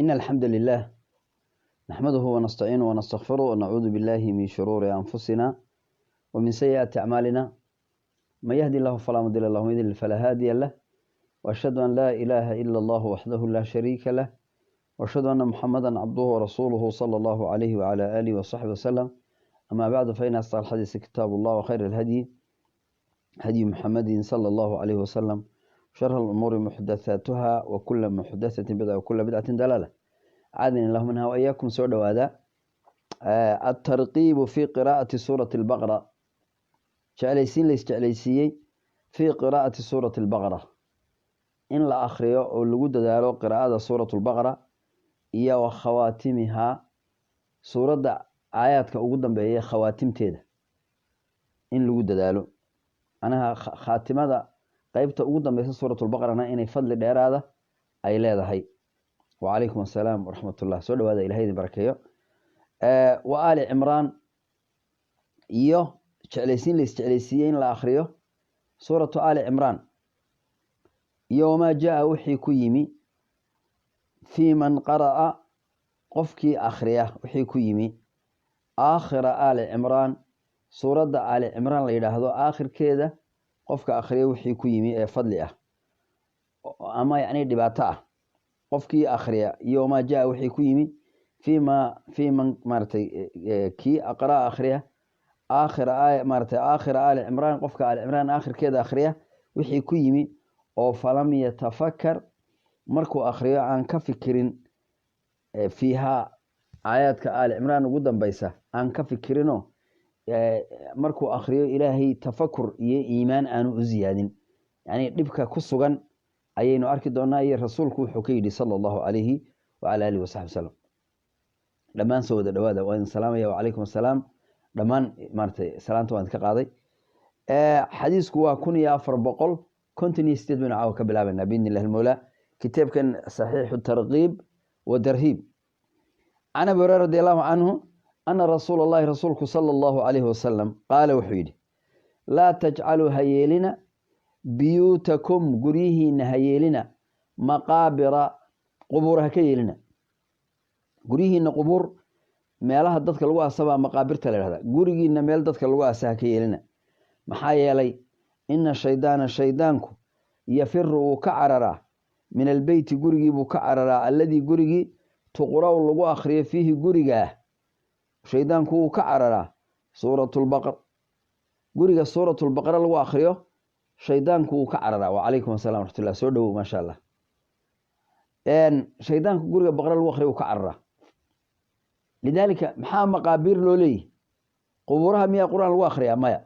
إن الحمد لله نحمده ونستعينه ونستغفره ونعوذ بالله من شرور أنفسنا ومن سيئات أعمالنا من يهدي الله فلا مضل له ومن يضلل فلا هادي له وأشهد أن لا إله إلا الله وحده لا شريك له وأشهد أن محمدا عبده ورسوله صلى الله عليه وعلى آله وصحبه وسلم أما بعد فإن أصدق الحديث كتاب الله وخير الهدي هدي محمد صلى الله عليه وسلم شر الأمور محدثاتها وكل محدثة بدعة وكل بدعة دلالة عادني الله منها وإياكم سعود هذا الترقيب في قراءة سورة البقرة جعليسين ليس في قراءة سورة البقرة إن لا أخريو ولقود دارو قراءة سورة البقرة إيا وخواتمها سورة آيات كأقودن بأي خواتم تيدا إن لقود دارو أنا خاتمة qaybta ugu dambaysa suuratul baqarana inay fadli dheeraada ay leedahay wa alaykum assalaam wa rahmatullah soo dhawaada ilaahay barakeeyo wa ali imran iyo jeclaysiin la jeclaysiiyay in la akhriyo suuratu ali imran iyo ma jaa wixii ku yimi fi man qaraa qofkii akhriya wixii ku yimi aakhira ali imran suurada ali imran la yiraahdo aakhirkeeda qofka akhriyo wixii ku yimi ee fadli ah ama yaani dhibaato ah qofkii akhriya iyo ma jaa wixii ku yimi fi man martay ki aqra akhriya aakhir ali imran qofka ali imran aakhirkeeda akhriya wixii ku yimi oo falam yatafakkar markuu akhriyo aan ka fikirin fiha aayadka ali imran ugu dambaysa aan ka fikirino markuu akhriyo ilaahay tafakkur iyo iimaan aanu u ziyaadin yani dhibka ku sugan ayaynu arki doonaa iyo rasuulku wuxuu ka yiri sallallahu alayhi wa ala alihi wasallam dhamaan soo wada dhawaada waan salaamaya wa alaykum assalaam dhamaan martay salaanta waan ka qaaday xadiisku waa 1400 continue statement oo ka bilaabana biidnillahi mawla kitabkan sahih at-targhib wa tarhib ana bara radiyallahu anhu أن رسول الله رسولك صلى الله عليه وسلم قال وحيدي لا تجعلوا هيلنا بيوتكم قريهن هيلنا مقابر قبورها كيلنا قريهن قبور ميلها ددك لو اسبا مقابر تلهدا قريهن ميل ددك لو اسا كيلنا maxaa yeelay in shaydaanku yafiru ka'arara min albayt gurigiibu ka'arara alladii gurigi tuqraa lagu akhriyo fihi guriga shaydaanku ka carara suuratul baqara guriga suuratul baqara lagu akhriyo shaydaanku ka carara wa alaykum assalaam wa rahmatullah soo dhaw ma sha Allah shaydaanku guriga baqara lagu akhriyo ka carara lidalika maxaa maqaabir loo leeyahay quburaha miya quraan lagu akhriyo maya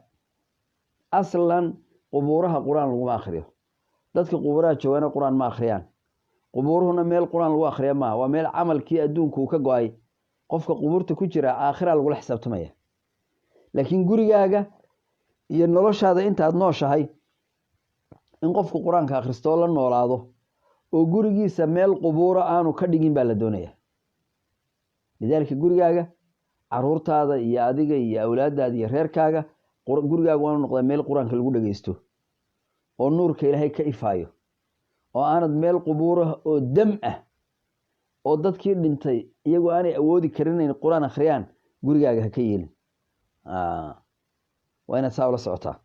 aslan quburaha quraan lagu akhriyo dadka quburaha joogana quraan ma akhriyaan quburuhuna meel quraan lagu akhriyo ma waa meel amalkii adduunku ka go'ay qofka qubuurta ku jira aakhira lagu xisaabtamaya laakiin gurigaaga iyo noloshaada inta aad nooshahay in qofku quraanka akhristo la noolaado oo gurigiisa meel qubuura aanu ka dhigin baa la doonaya lidalka gurigaaga caruurtaada iyo adiga iyo awlaadaada iyo reerkaaga gurigaaga waa noqdaa meel quraanka lagu dhageysto oo nuurka ilaahay ka ifaayo oo aanad meel qubuura oo dam ah oo dadkii dhintay iyagoo aanay awoodi karin in quraan akhriyaan gurigaaga ka yeelin وأنا سأقول سعطة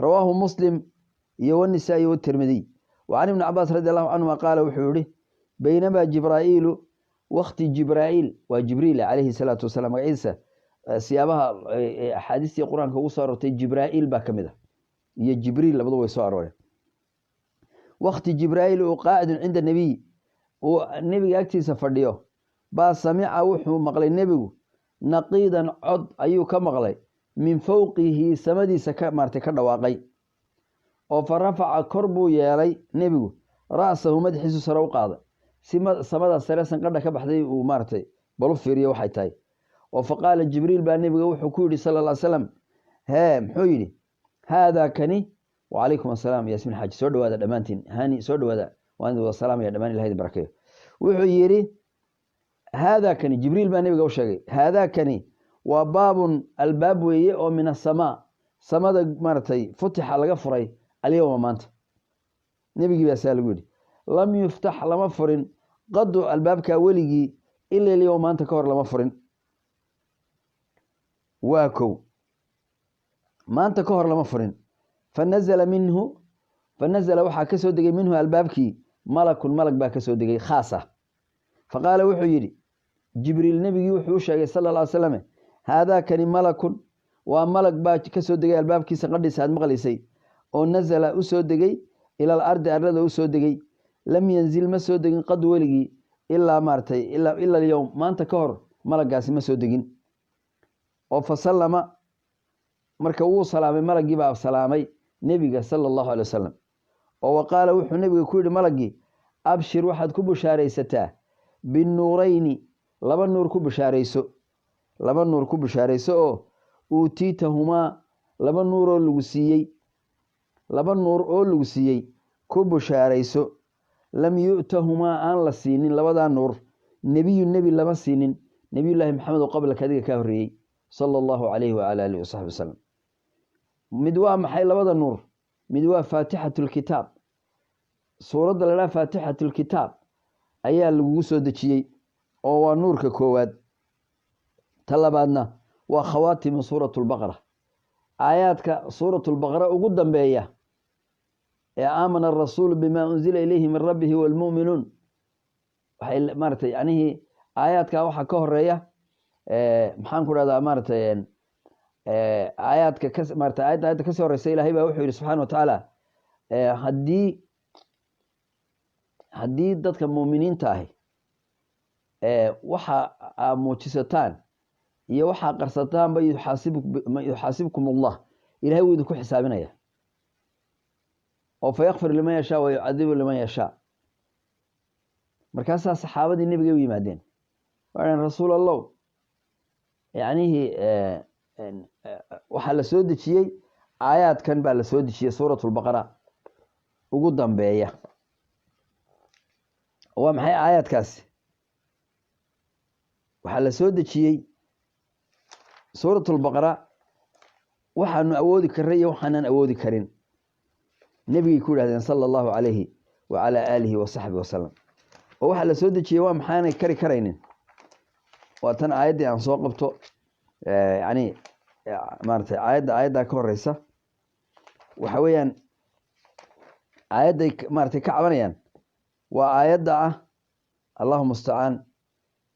رواه مسلم والنسائي والترمذي وعن ابن عباس رضي الله عنه قال وحوله بينما جبرائيل وقت جبرائيل وجبريل عليه الصلاة والسلام عيسى سيابها حديث القرآن كوصارت جبرائيل باكمده هي جبريل لبضوا يسارون وقت جبرائيل قاعد عند النبي والنبي أكتس فرديو با سمع وحو مقلي النبي نقيدا عد أيو كمقلي من فوقه سمدي سكا مارتكا دواقي وفرفع كربو يالي نبي رأسه مدحيسو سرو قاضي سمدا سرسن قد كبخدي ومارتي بلو فيريو waxay tahay وفقال جبريل با نبيغا wuxuu ku yiri sallallahu alayhi wasallam muxuu yiri hada kani wa alaykum assalam yasmin haji soo dhawaada dhamaantiin hani soo dhawaada waan wada salaam ya dhamaan ilaahay barakeeyo wuxuu yiri hada kani jibriil ba nabiga u sheegay hada kani wa baabun albaab weeye oo min as-samaa samada martay futiha laga furay aliyawma maanta nabigi baa lagu yiri lam yuftah lama furin qadu albaabka weligii ilaa liyo maanta ka hor lama furin waa kow maanta ka hor lama furin fanazala waxaa ka soo degay minhu albaabkii malakun malag baa ka soo degay khaas ah faqaala wuxuu yidhi jibriil nebigii wuxuu u sheegay sala alla alay slam haadaakani malakun waa malag baa ka soo degay albaabkiisa qadhiisa aad maqlaysay oo nazala u soo degay ila alardi arlada u soo degay lam yanzil ma soo degin qad weligii ilaa maaratay ila alyowm maanta ka hor malagaasi ma soo degin oo fasallama marka wuu salaamay malagii baa salaamay nebiga sala allahu alay wasalam oo waqaala wuxuu nebiga ku yidhi malagii abshir waxaad ku bushaaraysataa binuurayni laba nuur ku bushaarayso oo uutiitahumaa laba nuur oo lagu siiyey ku bushaarayso lam yu'tahumaa aan la siinin labadaa nuur nebi lama siinin nebiyullaahi maxamed oo qablaka adiga kaa horreeyey sala allahu calayhi wacala aalihi wasaxbi wasalam mid waa maxay labada nuur mid waa faatixatulkitaab suuradda la dhaha faatixatulkitaab ayaa lagugu soo dejiyey oo waa nuurka koowaad ta labaadna waa khawaatimu suuratulbaqara aayaadka suuratulbaqara ugu dambeeya ee aamana arasuulu bimaa unzila ilayhi min rabbihi waalmu'minuun waxay maaratay yanihii aayaadka waxaa ka horeeya maxaan ku dhahdaa maaratay aayaadka maarata aayadda kasii horeysa ilaahay baa wuxuu yidhi subxana wa tacaala haddii dadka muuminiinta ahi waxa aa muujisataan iyo waxaa qarsataanba yuxaasibkum allah ilahay wuu idinku xisaabinaya oo fayakfir liman yashaa wa yucadibu liman yashaa markaasaa saxaabadii nebigay u yimaadeen waaan rasuul allow yanihii waxaa la soo dejiyey aayaadkan baa la soo dejiyey suuratulbaqara ugu dambeeya waa maxay aayaadkaasi waxaa la soo dejiyey suuratulbaqara waxaanu awoodi karray iyo waxaanan awoodi karin nebigay ku yidhahdeen sala allahu calayhi wacalaa aalihi wasaxbi wasalam oo waxaa la soo dejiyey waa maxaanay kari karaynin waa tan aayaddii aan soo qabto yani maaratay aayaddaa ka horeysa waxa weeyaan aayadday maaratay ka cabanayaan waa aayadda ah allahuma mustacaan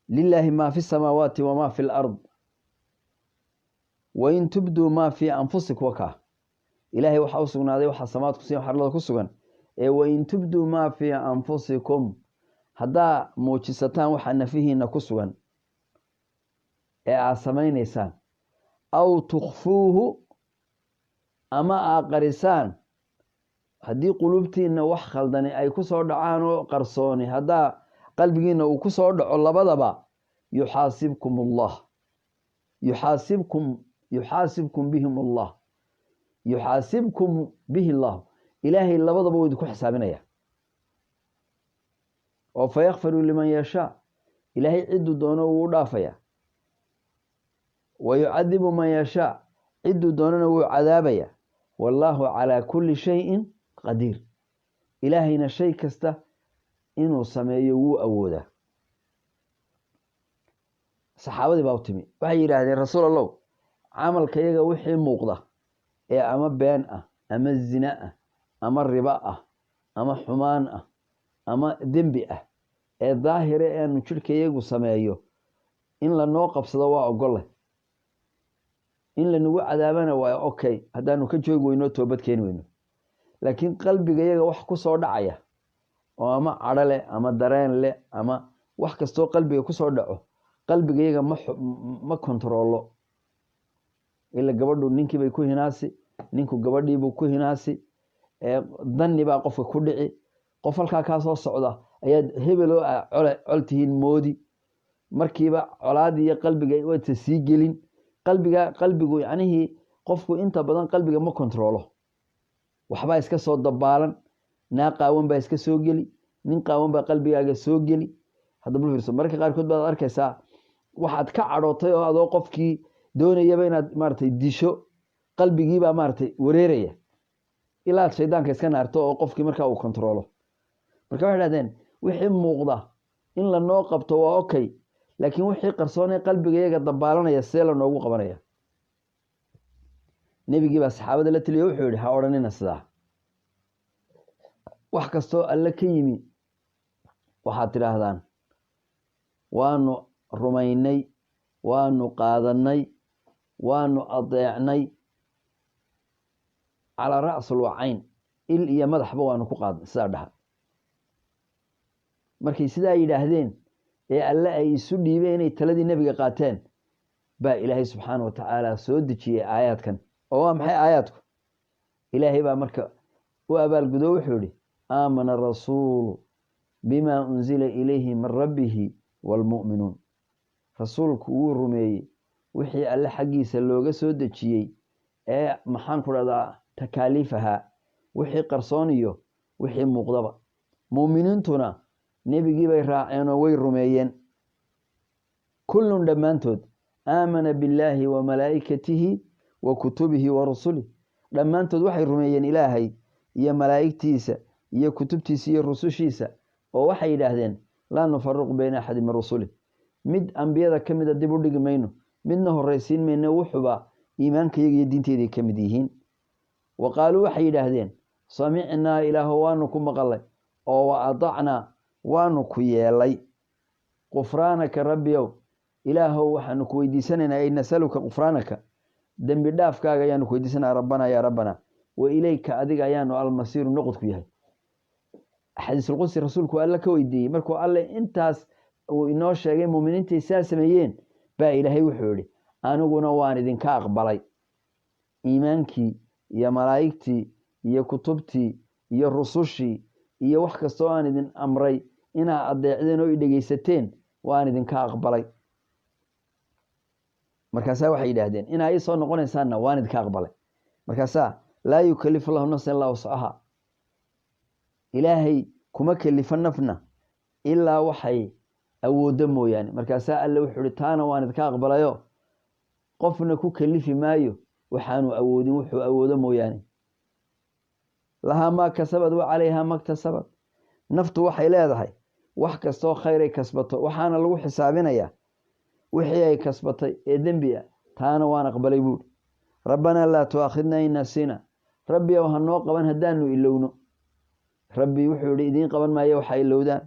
lilaahi maa fi samaawaati wamaa fi lard wain tubduu maa fii anfusikum wakaa ilaahay waxaa u sugnaaday waxaa samaadku si arlada ku sugan ee wain tubduu maa fii anfusikum haddaa muujisataan waxaa nafihiina ku sugan ee aad samaynaysaan aw tukhfuuhu ama aad qarisaan haddii qulubtiina wax khaldani ay ku soo dhacaan oo qarsooni haddaa qalbigiina uu ku soo dhaco labadaba yuxaasibkum allah yuxaasibkum bihim allah yuxaasibkum bihi allah ilaahay labadaba wuu idinku xisaabinaya oo fayakfiru liman yashaa ilaahay cidduu doono wuu u dhaafaya wayucadibu man yashaa cidduu doonana wuu cadaabaya wallaahu calaa kulli shayin qadiir ilaahayna shay kasta inuu sameeyo wuu awoodaa saxaabadii baa u timi waxay yidhaahdeen rasuul allow camalka yaga wixii muuqda ee ama been ah ama zina ah ama riba ah ama xumaan ah ama dembi ah ee daahire eanu jidhka iyagu sameeyo in lanoo qabsado waa ogolle in lanagu cadaabana waa okay haddaanu ka joogi weyno toobad keeni weyno laakiin qalbiga iyaga wax ku soo dhacaya oo ama cadho leh ama dareen leh ama wax kastoo qalbiga ku soo dhaco qalbiga iyaga ma kontaroolo ila gabadhu ninkii bay ku hinaasi ninku gabadhiibuu ku hinaasi danni baa qofka ku dhici qof halkaa kaa soo socda ayaad hebeloo col tihiin moodi markiiba colaadii iyo qalbiga waysa sii gelin qalbigu yacnihii qofku inta badan qalbiga ma kontaroolo waxbaa iska soo dabaalan naa qaawan baa iska soo geli nin qaawan baa qalbigaaga soo geli haddaba fiirso mararka qaarkood baad arkaysaa waxaad ka cadhootay oo adoo qofkii doonayaba inaad maaratay disho qalbigiibaa maaratay wareeraya ilaa aad shaydaanka iska naarto oo qofkii markaa uu kontaroolo marka waxay dhahdeen wixii muuqda in la noo qabto waa okay laakiin wixii qarsoonay qalbigayaga dabaalanaya see la noogu qabanaya nabigii baa saxaabada la taliyo wuxuu yidhi ha odhanina sidaa wax kastoo alle ka yimi waxaad tidhaahdaan waanu rumaynay waanu qaadanay waanu adeecnay calaa ra'sul wacayn il iyo madaxba waanu ku qaadnay sidaa dhaha markay sidaa yidhaahdeen ee alle ay isu dhiibeen inay taladii nebiga qaateen baa ilaahay subxaana wa tacaala soo dejiyey aayaadkan oo waa maxay aayaadku ilaahay baa marka u abaalgudo wuxuu yidhi aamana rasuulu bimaa unzila ilayhi min rabbihi waalmu'minuun rasuulku wuu rumeeyey wixii alle xaggiisa looga soo dejiyey ee maxaan ku dhahdaa takaaliifaha wixii qarsoon iyo wixii muuqdaba mu'miniintuna nebigii bay raaceen oo way rumeeyeen kullun dhammaantood aamana billaahi wa malaa'ikatihi wa kutubihi wa rusulih dhammaantood waxay rumeeyeen ilaahay iyo malaa'igtiisa iyo kutubtiisa iyo rusushiisa oo waxay yidhaahdeen laa nufariqu bayna axadi min rusulih mid ambiyada ka mida dib u dhigi mayno midna horraysiin mayno wuxuba iimaankayaga iyo diinteyday ka mid yihiin wa qaaluu waxay yidhaahdeen samicnaa ilaaho waanu ku maqalay oo wa adacnaa waanu ku yeelay qufraanaka rabbiyow ilaahow waxaanu ku weydiisanaynaa ay nasaluka qufraanaka dembi dhaafkaaga ayaanu ku weydiisanaa rabbanaa yaa rabbanaa wa ilayka adiga ayaanu almasiiru noqodku yahay xadiisulqudsi rasuulku alle ka weydiiyey markuu alle intaas uu inoo sheegay muuminiintay saa sameeyeen baa ilaahay wuxuu yidhi aniguna waan idinka aqbalay iimaankii iyo malaa'igtii iyo kutubtii iyo rusushii iyo wax kastoo aan idin amray inaa adeecdeen oo i dhegaysateen waan idinka aqbalay markaasaa waxay yidhaahdeen inaa ii soo noqonaysaanna waan idinka aqbalay markaasaa laa yukallifu lahu nafsan illaa wuscahaa ilaahay kuma kelifo nafna ilaa waxay awooddo mooyaane markaasaa alle wuxuu ihi taana waan idinka aqbalayo qofna ku kelifi maayo waxaanu awoodin wuxuu awoodo mooyaane lahaa maa kasabad wa calayhaa maktasabad naftu waxay leedahay wax kastoo khayray kasbato waxaana lagu xisaabinayaa wixii ay kasbatay ee dembi ah taana waan aqbalay buuhi rabbanaa laa tu'aakhidnaa in nasiina rabbi ow ha noo qaban haddaanu ilowno rabbi wuxuu yidhi idiin qaban maayo waxa ilowdaan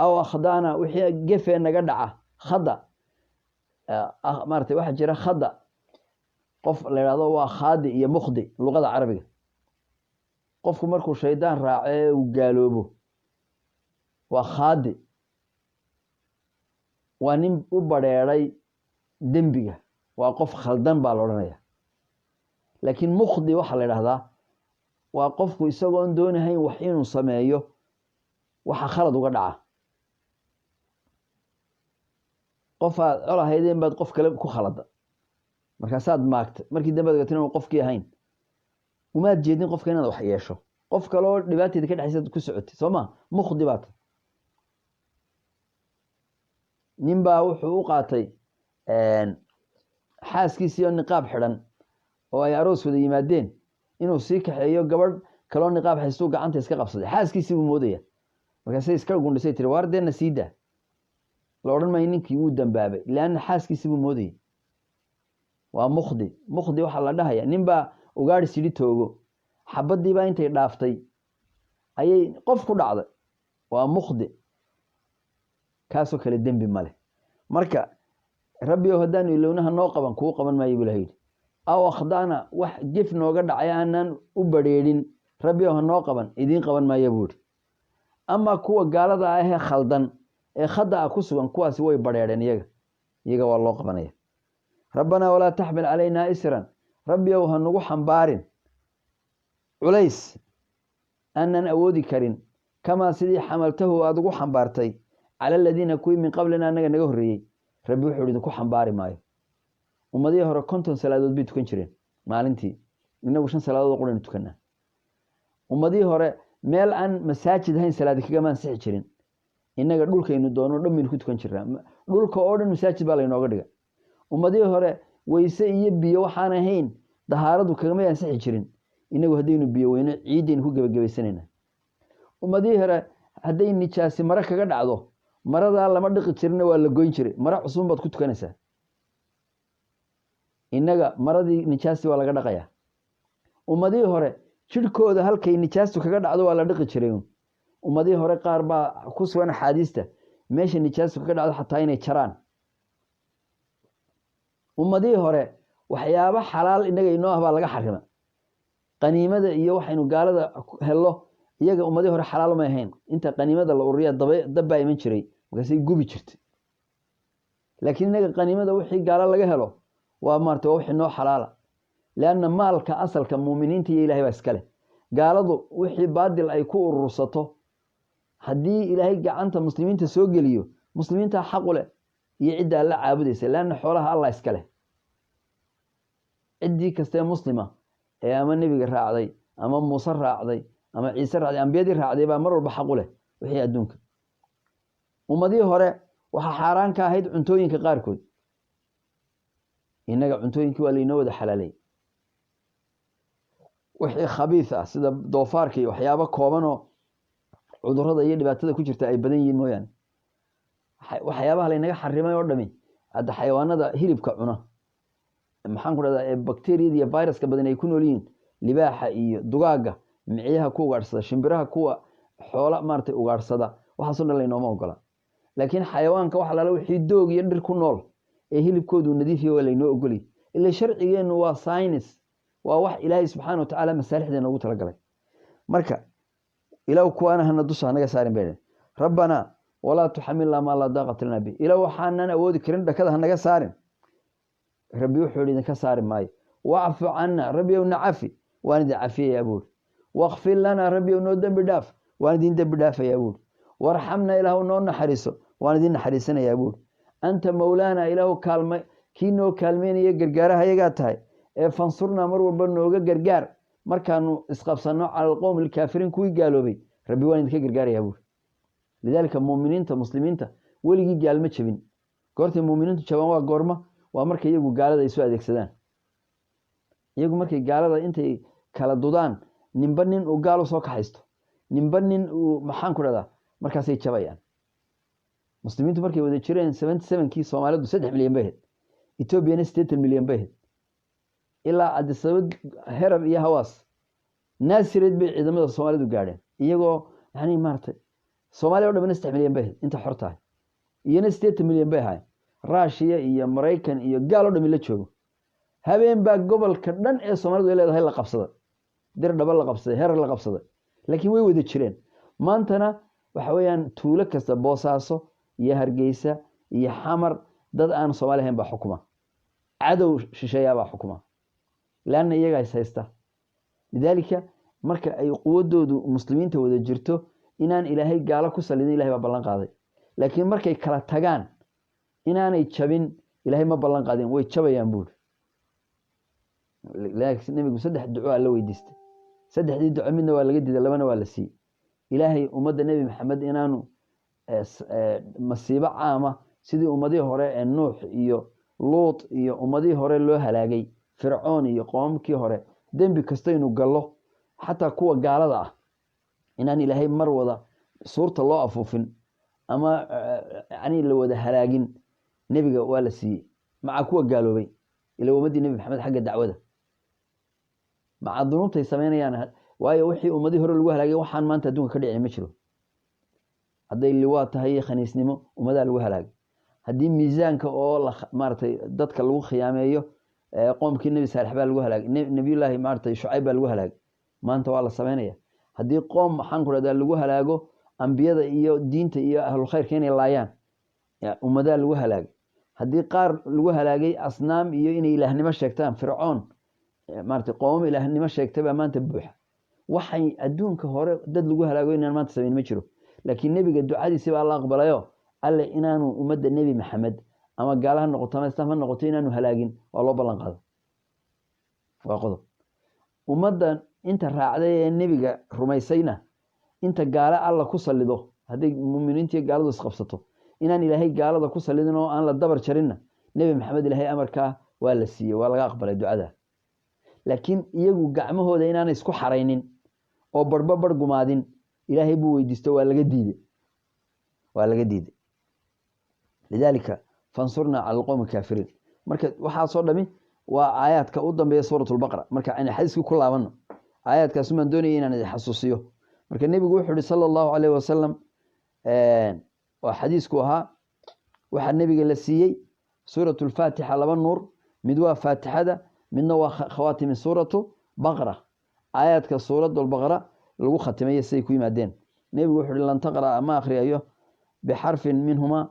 aw akhda'naa wixii gefee naga dhaca khada maarata waxaa jira khada qof la yidhahdo waa khaadi iyo mukhdi luqada carabiga qofku markuu shaydaan raaco ee uu gaaloobo waa khaadi waa nin u badheedhay dembiga waa qof khaldan baa la odhanaya laakiin mukhdi waxaa la yidhahdaa waa qofku isagoon doonahayn wax inuu sameeyo waxa khalad uga dhaca qofaad colahaydeen baad qof kale ku khalada markaasaad maagta markii dambe ad gatin qofkii ahayn umaad jeedin qofka inaad wax yeesho qof kale oo dhibaateeda ka dhexaysa ku socotay soo ma mukhdi baad nin baa wuxuu u qaatay xaaskiisii oo niqaab xidhan oo ay aroos wada yimaadeen inuu sii kaxeeyo gabadh kaloo niqaab haystuu gacanta iska qabsaday xaaskiisii buu moodaya markaasay iska gundhisay tiri waar deenna sii daa la odhan maayo ninkii wuu dambaabay leanna xaaskiisii buu moodayay waa mukhdi mukhdi waxaa la dhahaya nin baa ugaadhi sidhi toogo xabadiibaa intay dhaaftay ayay qof ku dhacday waa mukhdi kaasoo kale dembi male marka rabbi ow haddaanu ilownaha noo qaban kuu qaban maayo buu ilaha yidhi aw akhda'na wax gef nooga dhacay aanaan u badrheedhin rabbi ow ha noo qaban idiin qaban maayo buu yidhi amaa kuwa gaalada ahee khaldan ee khada a ku sugan kuwaasi way badrheedheen iyaga waa loo qabanaya rabbanaa walaa taxmil calaynaa isran rabbi ow ha nugu xambaarin culays aanan awoodi karin kamaa sidii xamaltahu aada ugu xambaartay cala aladiina kuwii min qablina annaga naga horreeyey rabbi wuxuu idhi idinku xambaari maayo ummadihii hore 50 salaadood bay tukan jireen maalintii inagu 5 salaadood quraan tukanaa ummadihii hore meel aan masaajid hayn salaad kaga ansixi jirin inaga dhulkaynu doono dhammin ku tukan jirnaa dhulka oo dhan masaajid baa la inooga dhiga ummadihii hore weyse iyo biyo waxaan ahayn dahaaradu kagama ansixi jirin inagu hadaynu biyo weyno ciideen ku gabagabaysanayna ummadihii hore haday nijaasi mara kaga dhacdo maradaa lama dhiqi jirina waa la goyn jiray mara cusub baad ku tukanaysaa innaga maradii nijaasti waa laga dhaqayaa ummadii hore jirkooda halkay nijaastu kaga dhacdo waa la dhiqi jiray ummadii hore qaar baa ku sugan xadiista meesha nijaastu kaga dhacdo xataa inay jaraan ummadii hore waxyaabo xalaal inaga inoo ah baa laga xarima qaniimada iyo waxaynu gaalada helo iyaga ummadii hore xalaal ma ahayn inta qaniimada la ururiya dab baa iman jiray markaasay gubi jirtay laakiin inaga qaniimada wixii gaalo laga helo waa maartay wixii noo xalaala laana maalka asalka muuminiinta iyo ilaahay baa iska leh gaaladu wixii baadil ay ku urursato haddii ilaahay gacanta muslimiinta soo geliyo muslimiinta xaq u leh iyo cidda alla caabudaysa laana xoolaha allah iska leh ciddii kastee muslima ee ama nebiga raacday ama muuse raacday ama ciise raacday ambiyadii raacday baa mar walba xaq u leh wixii adduunka ummadii hore waxaa xaaraan ka ahayd cuntooyinka qaarkood innaga cuntooyinkii waa laynoo wada xalaalay wixii khabiis ah sida doofaarka iyo waxyaabo koobanoo cudurrada iyo dhibaatada ku jirta ay badan yihiin mooyaane waxyaabaha laynaga xarimay oo dhami hadda xayawaanada hilibka cuna maxaan ku dhahdaa bakteeriyada iyo viruska badan ay ku nool yihiin libaaxa iyo dugaaga miciyaha ku ugaadhsada shimbiraha kuwa xoola maartay ugaadhsada waxaasoo dhan laynooma ogola laakiin xayawaanka wax lala wixii doog iyo dhir ku nool ee hilibkoodu nadiif yahay waa laynoo ogolay ilaa sharcigeennu waa science waa wax ilaahay subxaana watacaala masaalixdeena ugu talagalay marka ilaw kuwaana hana dusha hanaga saarin bayne rabbanaa walaa tuxamilnaa maa laa daaqata lanaa bih ilaw waxaanan awoodi karin dhakada hanaga saarin rabbi wuxuu yidhi idinka saari maayo wacfu cannaa rabbiyow na cafi waan idin cafiyayaa buuri waqfir lanaa rabbiyow noo dembi dhaaf waan idin dembi dhaafayaa buuri warxamna ilaahu noo naxariiso waan idin naxariisanayaa buuri anta mawlaana ilaahu kii noo kaalmeynaya gargaaraha yagaa tahay ee fansurnaa mar walba nooga gargaar markaanu isqabsanno cala alqowmi alkaafiriin kuwii gaaloobay rabbi waan idinka gargaarayaa buuri lidaalika muuminiinta muslimiinta weligii gaalma jebin goortay muuminiintu jabaan waa goorma waa marka iyagu gaalada ay soo adeegsadaan iyagu markay gaalada intay kala dudaan ninba nin uu gaal u soo kaxaysto ninba nin uu maxaan ku dhahdaa markaasay jabayaan muslimiintu markay wada jireen 77kii soomaalidu 3 milyan bay ahayd etoobiyana 80 milyan bay ahayd ilaa cadisabad herar iyo hawaas naasireed bay ciidamada soomaalidu gaadheen iyagoo yani maartay soomaaliya oo dhamana 3 milyan bay ahayd inta xor tahay iyana 80 milyan bay ahayd raashiya iyo maraykan iyo gaal oo dhami la joogo habeen baa gobolka dhan ee soomaalidu ay leedahay la qabsaday dir dhaba la qabsaday herar la qabsaday laakiin way wada jireen maantana waxa weeyaan tuulo kasta boosaaso iyo hargeysa iyo xamar dad aan soomaali ahayn baa xukuma cadow shisheeyaa baa xukuma laana iyaga is haysta lidaalika marka ay quwadoodu muslimiinta wada jirto inaan ilaahay gaalo ku salidin ilaahay baa ballan qaaday laakiin markay kala tagaan inaanay jabin ilaahay ma ballan qaadin way jabayaan buuri laakiin nabigu 3 duco alla weydiistay 3dii duco midna waa laga diiday labana waa la siiyay ilaahay ummadda nabi maxamed inaanu masiibo caama sidii ummadii hore ee nuux iyo luut iyo ummadii hore loo halaagay fircoon iyo qoomkii hore dembi kasta inuu gallo xataa kuwa gaalada ah inaan ilaahay mar wada suurta loo afuufin ama yani la wada halaagin nebiga waa la siiyey maca kuwa gaaloobay ila ummadii nebi maxamed xagga dacwada maca dunuubtay samaynayaan waayo wixii ummadii hore lagu halaagay waxaan maanta adduunka ka dhicin ma jiro hadday liwaa tahay khaniisnimo ummadaa lagu halaagay haddii miisaanka oo maartay dadka lagu khiyaameeyo qoomkii nebi saalix baa lagu halaagay nebiyullaahi maartay shucayb baa lagu halaagay maanta waa la samaynaya haddii qoom maxaan ku dhahdaa lagu halaago ambiyada iyo diinta iyo ahlul khayrka inay laayaan ummadaa lagu halaagay haddii qaar lagu halaagay asnaam iyo inay ilaahnimo sheegtaan fircoon maartay qoom ilaahnimo sheegtay baa maanta buuxa waxay adduunka hore dad lagu halaago inaan maanta samayn ma jiro laakiin nebiga ducadiisi baa la aqbalayo alle inaanu ummadda nebi maxamed ama gaalaha noqoto ama islaam ha noqoto inaanu halaagin waa loo ballan qaado waa qodob ummadda inta raacday ee nebiga rumaysayna inta gaala alla ku salido hadday muuminiintii gaaladu isqabsato inaan ilaahay gaalada ku salidin oo aan la dabar jarinna nebi maxamed ilaahay amarkaa waa la siiyey waa laga aqbalay ducada laakiin iyagu gacmahooda inaanay isku xaraynin oo barba bar gumaadin ilaahay buu weydiisto waa laga diiday lidaalika fansurna cala alqowmi alkaafiriin marka waxaa soo dhami waa aayaadka u dambeeya suurat lbaqara marka aan xadiiskii ku laabano aayaadkaas maan doonaya inaan idin xasuusiyo marka nebigu wuxuu yihi sala allahu calayhi wasalam waa xadiisku ahaa waxaa nebiga la siiyey suuratu lfaatixa 2 nuur mid waa faatixada midna waa khawaatimi suuratu baqara aayaadka suuradda albaqara lagu khatimaya siday ku yimaadeen nebigu wuxuu yihi lan taqra'a ma akhriyayo bixarfin minhuma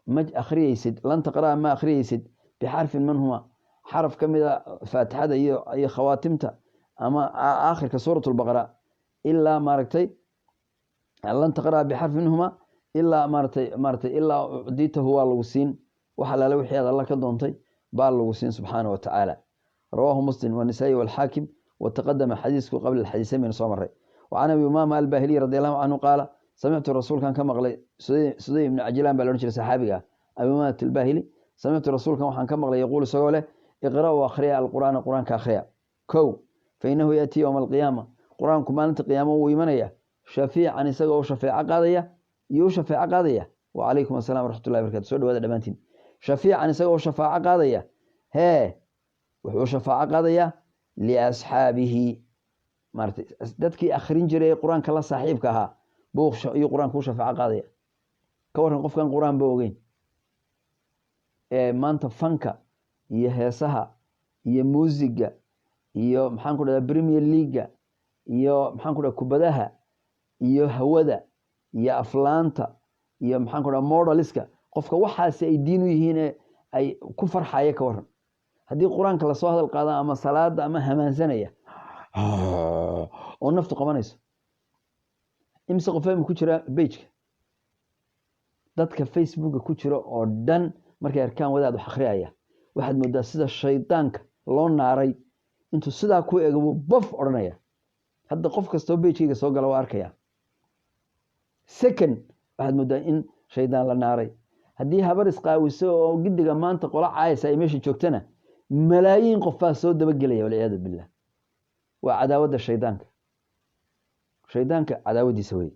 ma akhriyaysid lan taqra'a ma akhriyaysid bixarfin minhuma xaraf ka mida faatixada iyo khawaatimta ama aakhirka suuratu albaqara ilaa maaragtay lan taqra'a bixarfin minhuma ilaa maaragtay ilaa ucditahu waa lagu siin waxa laala wixii aad alla ka doontay baa lagu siin subxaana wa tacaala rawaahu muslim wanisaa'i walxaakim wataqadama xadiisku qabla alxadiisayn baynu soo marray wacan abi umaama albahiliy radi allahu canhu qaala samictu rasuulkan ka maqlay suday ibnu cajilaan baa laodhan jiray saxaabiga abi umaamata albahili samictu rasuulkan waxaan ka maqlay yaquul isagoo leh iqra'u akhriya alqur'aana qur'aanka akhriya kow fainahu yaatii yowma alqiyaama qur'aanku maalinta qiyaamo wuu imanaya shafiican isagoo u shafeeco qaadaya iyo u shafeeco qaadaya wacalaykum assalam waraxmatullahi barakatu soo dhawaada dhammaantiin shafiican isagoo u shafaaco qaadaya wuxuu shafaaco qaadayaa liasxaabihi maartay dadkii akhrin jiray ee qur-aanka la saaxiibka ahaa buu iyo qur-aanka u shafaaco qaadaya ka warran qofkan qur-aan ba ogeyn maanta fanka iyo heesaha iyo muusiga iyo maxaan ku dhahdaa premier leaga iyo maxaan ku dhahdaa kubadaha iyo hawada iyo aflaanta iyo maxaan ku dhahdaa modaliska qofka waxaasi ay diin u yihiin ay ku farxaya ka warran haddii qur-aanka lasoo hadal qaada ama salaada ama hamaansanaya oo naftu qabanayso imse qofema ku jira bejka dadka facebooka ku jira oo dhan markay arkaan wadaad wax akhriyaya waxaad moodaa sida shaydaanka loo naaray intuu sidaa ku ego buu bof odhanaya hadda qof kastoo bejkayga soo gala waa arkaya second waxaad moodaa in shaydaan la naaray haddii habar isqaawiso oo gidiga maanta qola caayasa ay meesha joogtana malaayiin qof baa soo dabagelaya walciyaadu billah waa cadaawadda shaydaanka cadaawadiisa wey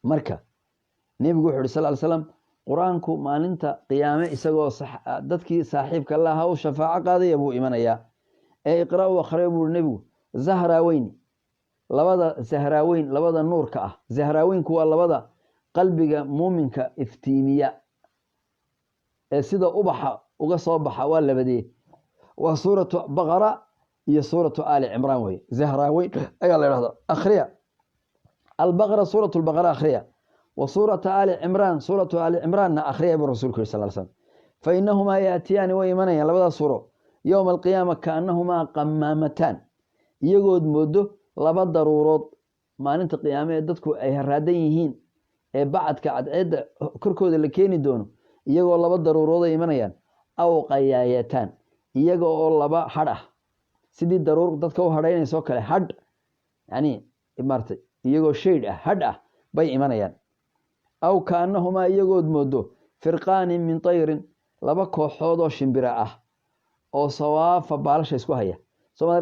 marka nebigu wuxuu yhi sal ly slam qur-aanku maalinta qiyaame isagoo dadkii saaxiibka lahaa u shafaaco qaadaya buu imanayaa ee iqra'u akhriya buu nebigu zahraaweyn labada zahraaweyn labada nuurka ah zahraaweynku waa labada qalbiga muuminka iftiimiya ee sida ubaxa uga soo baxa waa labadee waa suuratu baqara iyo suuratu aali cimraan wey zahraaweyn ayaa la idhahda akhriya albaqara suuratu lbaqara akhriya wa suurata aali cimraan suuratu aali cimraanna akhriya buu rasuulku yiri sal slam fa inahumaa yaatiyaani way imanayaan labadaas suuro yowma alqiyaama kaannahumaa qamaamataan iyagood moodo laba daruurood maalinta qiyaame ee dadku ay haraadan yihiin ee bacadka cadceedda korkooda la keeni doono iyagoo laba daruurooday imanayaan aw qayaayataan iyaga oo laba hadh ah sidii daruur dadka u hadhaynayso kale hadh yani maartay iyagoo shaydh ah hadh ah bay imanayaan aw kaanahumaa iyagood moodo firqaanin min tayrin laba kooxood oo shimbira ah oo sawaafa baalasha isku haya sooma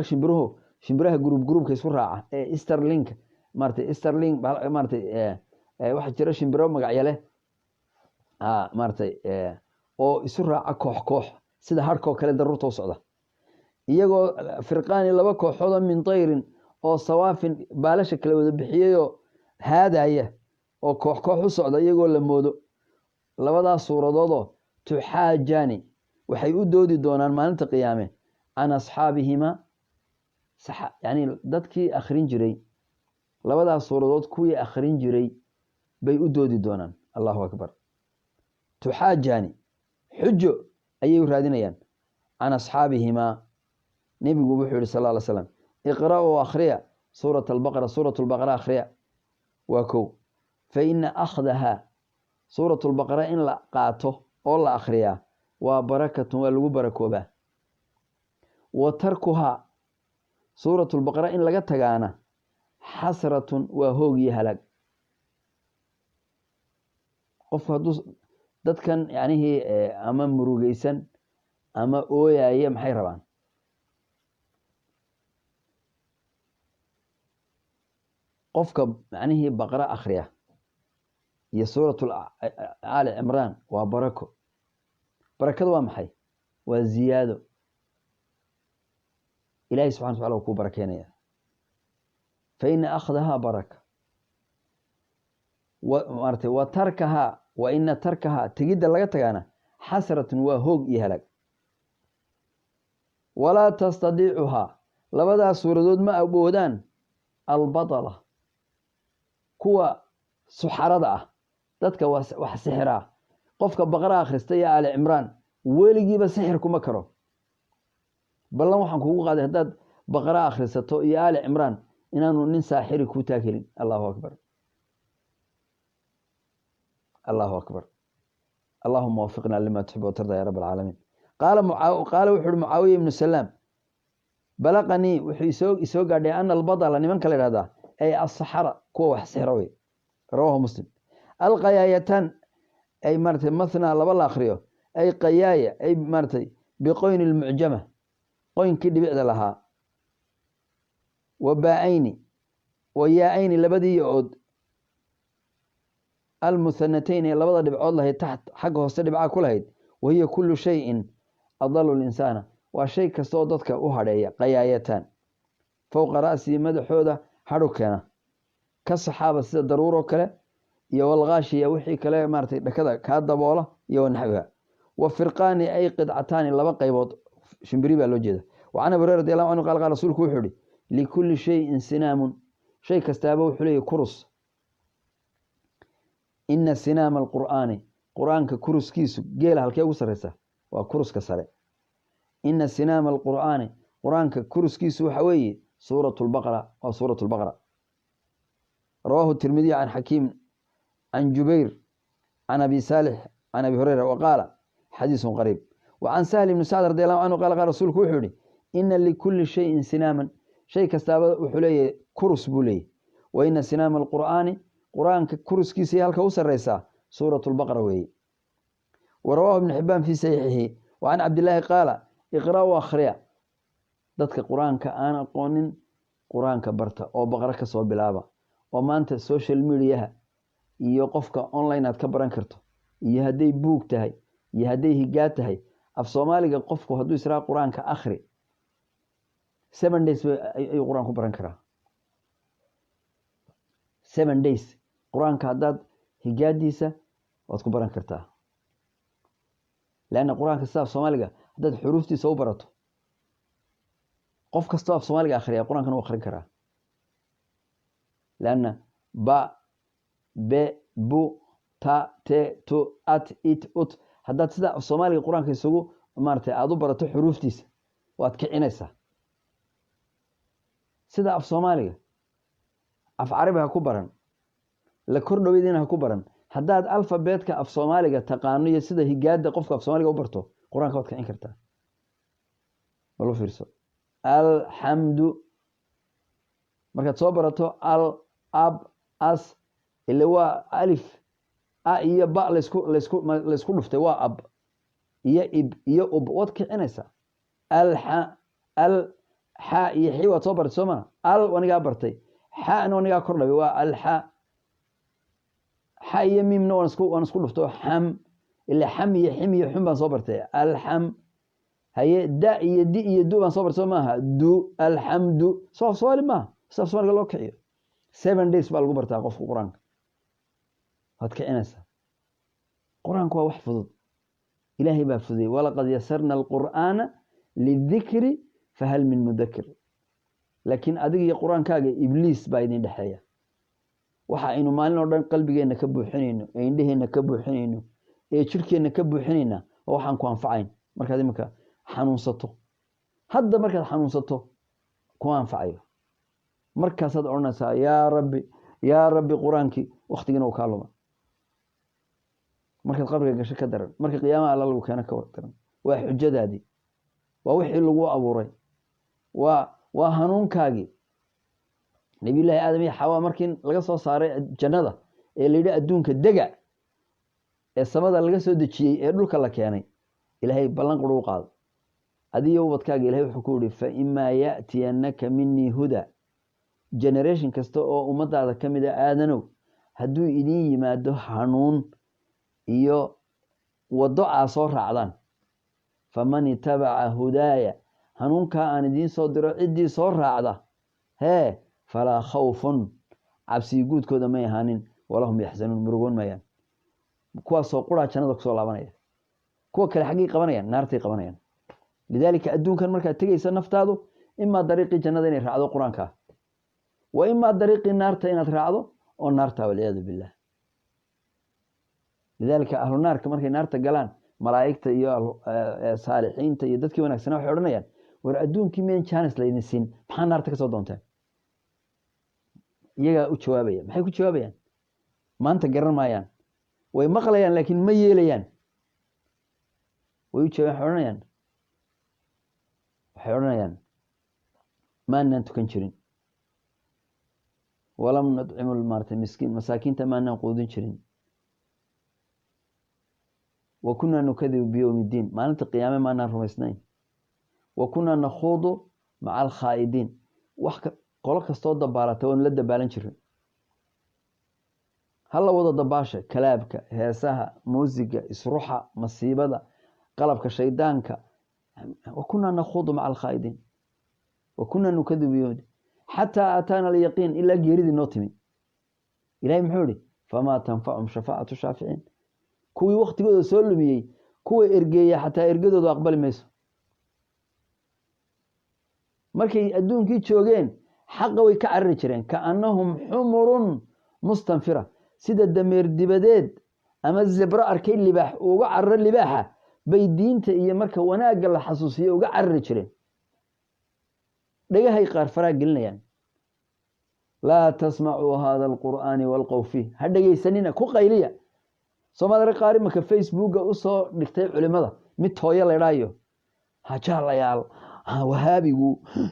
shimbiraha gruubka isku raaca ee starlink maartay starlink maartay waxa jira shimbiro magacyo leh maartay oo isu raaca koox sida harkoo kale daruurta u socda iyagoo firqaani laba kooxood min tayrin oo sawaafin baalasha kala wada bixiyayoo haadaya oo koox u socda iyagoo la moodo labadaas suuradoodoo tuxaajaani waxay u doodi doonaan maalinta qiyaame can asxaabihima yani dadkii akhrin jiray labadaas suuradood kuwii akhrin jiray bay u doodi doonaan allahu akbar tuxaajaani xujo ayay u raadinayaan can asxaabihimaa nebigu wuxuu yihi sal ly slam iqra'uu akhriya suurat albaqara suurat lbaqara akhriya waa kow fa ina akhdahaa suurat lbaqara in la qaato oo la akhriyaa waa barakatun waa lagu barakoobaa wa tarkuhaa suurat lbaqara in laga tagaana xasratun waa hoog iyo halaag qofku hadduu dadkan yanihii ama murugeysan ama ooyaya maxay rabaan qofka macnihii baqra akhriya iyo suuratul aali cimraan waa barako. barakadu waa maxay? waa ziyaado. ilaahay subxana wa tacala wuu kuu barakeynaya. fa ina akhdahaa baraka maartay wa tarkahaa wa ina tarkahaa tegidda laga tagaana xasratun waa hoog iyo halaag. walaa tastadiicuhaa labadaas suuradood ma awoodaan albadala kuwa suxarada ah, dadka wax sixira. qofka baqara akhrista iyo aali cimraan weligiiba sixir kuma karo. ballan waxaan kugu qaaday haddaad baqara akhrisato iyo aali cimraan inaanu nin saaxiri kuu taagelin. allahu akbar, allahu akbar. allahuma wafiqna lima tuxib watarda ya rab alcaalamiin. qaala wuxu uhi mucaawiya ibnu salaam balaqanii wuxuu isoo gaadhay ana albadala nimanka la ihahdaa ay asaxara kuwa wax sixira wey. rawahu muslim. alqayaayatan ay maratay mathna laba la akhriyo ay qayaaya ay maratay biqoyni lmucjama qoynkii dhibicda lahaa wa baa-ayni wa yaa-ayni labadii ood almuhanatayn ee labada dhibcood lahayd taxt xagga hoose dhibcaa ku lahayd. wahiya kullu shayin adalu linsaana waa shay kasta oo dadka u hadheeya. qayaayatan fowqa ra'sii madaxooda hadhu keena ka saxaaba sida daruuroo kale iyo walgaashiya wixii kale maartay dhakada kaa daboola iyo wanaxwiha. wa firqaani ay qidcataani laba qaybood shimbiri baa loo jeeda. wa can abi hurayra radi allahu canhu qaal rasuulku wuxuu ihi likulli shayin sinaamun shay kastaaba wuxuu leeyahy kurus. ina sinaama alqur'aani qur-aanka kuruskiisu geela halkee ugu sarreysa? waa kuruska sare. ina sinaama alqur'aani qur-aanka kuruskiisu waxa weeye suuratu lbaqara waa suuratu lbaqara. rawaahu tirmidiy can xakiim can jubayr can abi saalix can abi hurayra waqaala xadiisun qariib. wa can sahl ibni sacd radi allahu canhu qala qaala rasuulku wuxuu yihi ina likulli shayin sinaaman shay kastaaba wuxuu leeyahay kurus buu leeyahy. wa ina sinaama alqur'aani qur-aanka kuruskiisa iyo halka u sarreysaa suuratu lbaqara weeye. wa rawaahu ibnu xibaan fii saxiixihi wa can cabdillaahi qaala iqra'u akhriya dadka qur-aanka aan aqoonin qur-aanka barta oo baqaro ka soo bilaaba. oo maanta social mediaha iyo qofka online aad ka baran karto iyo hadday buug tahay iyo hadday higaad tahay. af soomaaliga qofku hadduu israa qur-aanka akhri 7 days ayuu qur-aan ku baran karaa. 7 days qur-aanka haddaad higaadiisa waad ku baran kartaa. leanna qur-aanka sida af soomaaliga haddaad xuruuftiisa u barato qof kastoo af soomaaliga akhriya qur-aankan u akhrin karaa. leanna ba be bu ta te tu at it ut haddaad sida af soomaaliga qur-aanka isugu maaragtay aada u barato xuruuftiisa waad kicinaysaa. sida af soomaaliga af carabi ha ku baran, la kordhoweydiina ha ku baran. haddaad alfabeetka af soomaaliga taqaano iyo sida higaada qofka af soomaaliga u barto qur-aanka waad kicin kartaa. malo fiirso alxamdu markaad soo barato al ab as ile waa alif a iyo ba laysku dhuftay waa ab iyo ib iyo ub waad kicinaysaa. alxa al xa iyo xi waad soo bartay soo maa al wanigaa bartay xana wanigaa kordhabay waa alxa. xa iyo miimna waan isku dhufto xam ile xam iyo xim iyo xun baan soo bartay alxam. haye da iyo di iyo du baan soo bartay soo maaha du alxamdu soo af soomaali maaha sida af soomaaliga loo kiciyo. 7 days baa lagu bartaa qofka qur-aanka waad kicinaysaa. qur-aanku waa wax fudud ilaahay baa fududey. walaqad yasarna alqur'aana lidikri fahal min mudakir. laakiin adiga iyo qur-aankaaga ibliis baa idin dhexeeya. waxa aynu maalin oo dhan qalbigeenna ka buuxinayno ee indhaheenna ka buuxinayno ee jirhkeenna ka buuxinayna oo waxaan ku anfacayn markaad iminka xanuunsato. hadda markaad xanuunsato kuma anfacayo. markaasaad odhanaysaa yaa rabbi qur-aankii wakhtigiina uu kaa luma. markaad qabriga gasho ka daran, marka qiyaamaha alla lagu keeno ka daran. waa xujadaadii, waa wixii lagu abuuray, waa hanuunkaagii. nabiyullaahi aadam iyo xawaa markii laga soo saaray jannada ee la yidhi adduunka dega ee samada laga soo dejiyey ee dhulka la keenay ilaahay ballan quru u qaado. adiyo ubadkaaga ilahay wuxuu ku yihi fa imaa ya'tiyannaka minii huda generation kasta oo ummadaada ka mid a aadanow hadduu idin yimaado hanuun iyo waddo aa soo raacdaan faman itabaca hudaaya hanuunkaa aan idiin soo diro ciddii soo raacda hee falaa khawfun cabsii guudkooda may ahaanin walahum yaxzanuun murugoon maayaan kuwaasoo quraa jannada kusoo laabanaya kuwa kale xaggay qabanayaan naartay qabanayaan lidaalika adduunkan markaad tegaysa naftaadu imaa dariiqii jannada inay raacdo qur-aanka wa imaa dariiqii naarta inaad raacdo oo naarta walciyaadu billah lidaalika ahlu naarka markay naarta galaan malaa'igta iyo saalixiinta iyo dadkii wanaagsanaa waxay odhanayaan war adduunkii meen jaanis laydin siin maxaa naarta ka soo doonteen iyagaa u jawaabaya maxay ku jawaabayaan maanta garan maayaan way maqlayaan laakiin ma yeelayaan way u jawaabayaan waxay odhanayaan maanaan tukan jirin walam nudcimu maartay miskiin masaakiinta maanaan quudin jirin wa kunaa nukadibu biyowmi iddiin maalinta qiyaame maanaan rumaysnayn wa kunaa nakhuudu maca alkhaa'idiin wax qolo kastoo dabaalata waanu la dabaalan jirin hala wada dabaasha kalaabka heesaha muusiga isruxa masiibada qalabka shaydaanka wa kunaa nakhuudu maca alkhaa'idiin wa kunaa nukadibu biyowmi xataa aataana alyaqiin ilaa geeridii noo timi ilahay muxuu ihi famaa tanfachum shafaacatu shaaficiin kuwii waktigooda soo lumiyey kuwa ergeeya xataa ergadooda aqbali mayso markay adduunkii joogeen xaqa way ka carari jireen kaannahum xumurun mustanfira sida dameer dibadeed ama zebro arkay libaax uga cararo libaaxa bay diinta iyo marka wanaagga la xasuusiyo uga carari jireen dhagahay qaar faraa gelinayaan laa tasmacuu hada alqur'aani walqow fiih ha dhegaysanina ku qayliya soomaalida qaar imaka facebooka usoo dhigtay culimada mid hooyo laydhaayo ha jaalayaal wahaabigu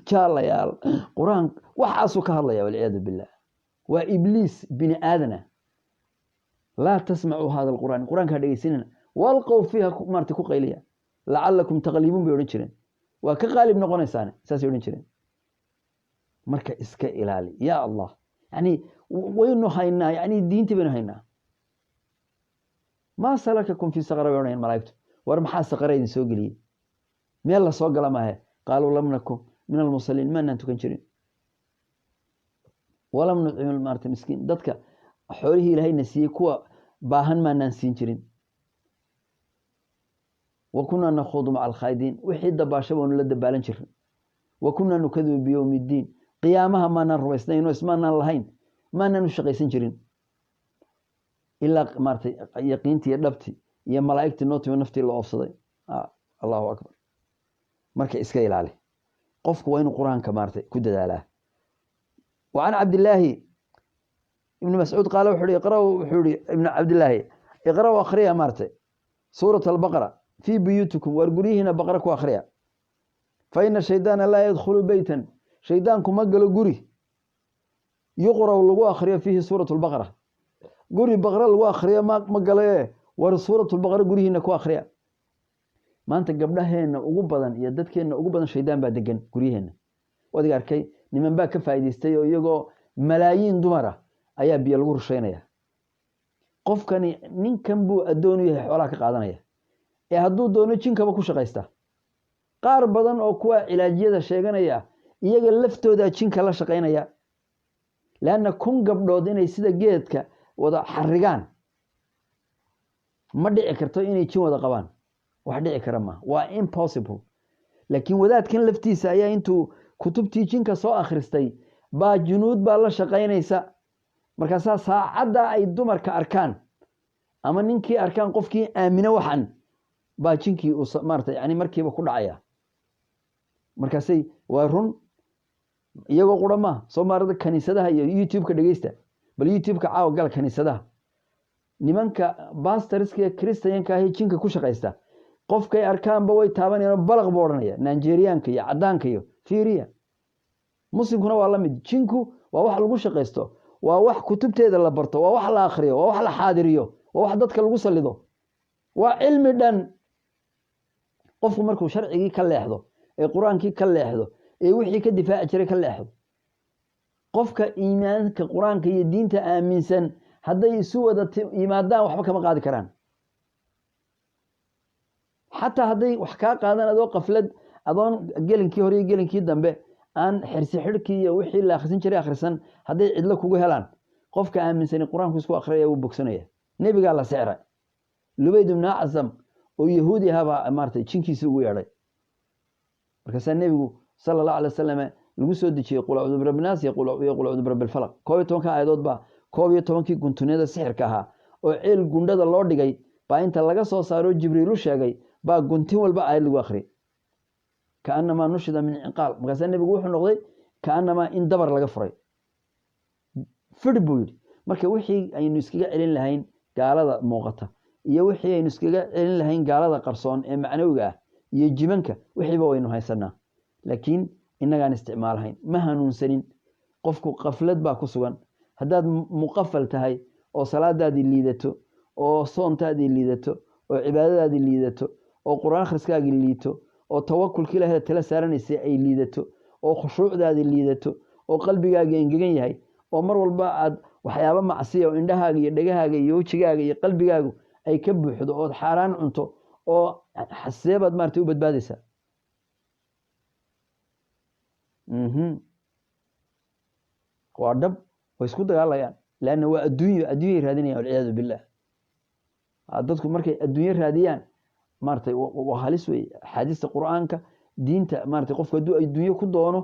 jaalayaal qur-aan waxaasuu ka hadlaya walciyaadu billah waa ibliis bini aadana laa tasmacuu hada alqur'aan qur-aanka ha dhegaysanina walqow fiiha maarta ku qayliya lacalakum taqlibuun bay odhan jireen waa ka qaalib noqonaysaane saasay odhan jireen marka iska ilaali ya allah yani waynu haynaa yani diintii baynu haynaa maa salakakum fii saqara bay odhanayan malaa'igtu war maxaa saqara idin soo geliyey meel la soo gala maahe qaaluu lam nakum min almusaliin maanaan tukan jirin walam nudcimu maarta miskiin dadka xoolihii ilaahayna siiyey kuwa baahan maanaan siin jirin wa kunaa nakhuudu maca alkhaa'idiin wixii dabaasha baanu la dabaalan jirin wa kunaa nukadibu biyowmi iddiin qiyaamaha maanaan rumaysnayn oo ismaanaan lahayn maanaan u shaqaysan jirin ilaa maartay yaqiintii iyo dhabtii iyo malaa'igtii noo timi naftii la oofsaday allahu akbar marka iska ilaali qofku waa inuu qur-aanka maartay ku dadaalaa wa can cabdillaahi ibni mascuud qaale wuxuu ihi ibnu cabdillaahi iqra'u akhriya maartay suurat albaqara fii buyuutikum waar guryihiina baqara ku akhriya fa ina shaydaana laa yadkhulu beytan shaydaanku ma galo guri yuqra'u lagu akhriyo fiihi suuratu lbaqara guri baqra lagu akhriyo ma gale war suuratulbaqara gurihiina ku akhriya maanta gabdhaheenna ugu badan iyo dadkeenna ugu badan shaydaan baa degan guryaheenna wadiga arkay niman baa ka faa'iidaystay oo iyagoo malaayiin dumara ayaa biyo lagu rushaynaya qofkani ninkan buu addoon u yahay xoolaha ka qaadanaya ee hadduu doono jinkaba ku shaqaysta qaar badan oo kuwa cilaajyada sheeganaya iyaga laftooda jinka la shaqaynaya laanna kun gabdhood inay sida geedka wada xarigaan ma dhici karto inay jin wada qabaan wax dhici kara ma waa impossible laakiin wadaadkan laftiisa ayaa intuu kutubtii jinka soo akhristay baa junuud baa la shaqaynaysa markaasaa saacadda ay dumarka arkaan ama ninkii arkaan qofkii aamino waxan baa jinkii maartay yani markiiba ku dhacaya markaasay waa run iyagoo qura ma soomaalida kaniisadaha iyo youtube-ka dhegeysta bal youtube-ka caawa gal kaniisadaha nimanka bastarska kristayanka ahi jinka ku shaqaysta qofkay arkaanba way taabanayaan balaq buu odhanaya nigerianka iyo caddaanka iyo fiiriya muslimkuna waa la mid jinku waa wax lagu shaqaysto waa wax kutubteeda la barto waa wax la akhriyo waa wax la xaadiriyo waa wax dadka lagu salido waa cilmi dhan qofku markuu sharcigii ka leexdo ee qur-aankii ka leexdo ee wixii ka difaaci jiray ka leexdo qofka iimaanka qur-aanka iyo diinta aaminsan hadday isu wada yimaadaan waxba kama qaadi karaan xataa hadday wax kaa qaadan adoo qaflad adoon gelinkii hore iyo gelinkii dambe aan xirsi xidhkii iyo wixii la akhrisan jiray akhrisan hadday cidlo kugu helaan qofka aaminsani qur-aanku isku akhriyaya wuu bogsanaya nebigaa la sixray lubayd ibnu acsam oo yahuudi ahaabaa maartay jinkiisa ugu yeedhay markaasaa nebigu sala allahu alay wasalam lagu soo dejiyey qul acuudu birabbi naas iyo qul acuudu birabbi alfalaq 12 aayadood baa 12 guntunada sixirka ahaa oo ceel gundhada loo dhigay baa inta laga soo saaro jibriil u sheegay baa guntin walba aayad lagu akhri kaanama nushida min inqaal markaasaa nebigu wuxuu noqday kaanama in dabar laga furay fidh buu yidhi marka wixii aynu iskaga celin lahayn gaalada muuqata iyo wixii aynu iskaga celin lahayn gaalada qarsoon ee macnawiga ah iyo jimanka wixiiba waynu haysanaa laakiin inagaan isticmaalahayn ma hanuunsanin qofku qaflad baa ku sugan haddaad muqafal tahay oo salaadaadii liidato oo soontaadii liidato oo cibaadadaadii liidato oo qur-aan akhriskaagii liito oo tawakulka ilaahay tala saaranaysay ay liidato oo khushuucdaadii liidato oo qalbigaagii engegan yahay oo mar walba aad waxyaabo macsiya oo indhahaaga iyo dhegahaaga iyo wejigaaga iyo qalbigaagu ay ka buuxdo ood xaaraan cunto oo xaseebaad maartay u badbaadaysaa waa dhab way isku dagaalayaan laanna waa adduunyay raadinayaan walciyaadu billah dadku markay adduunyo raadiyaan maartay waa halis wey axaadiista qur-aanka diinta maartay qofku hadduu adduunyo ku doono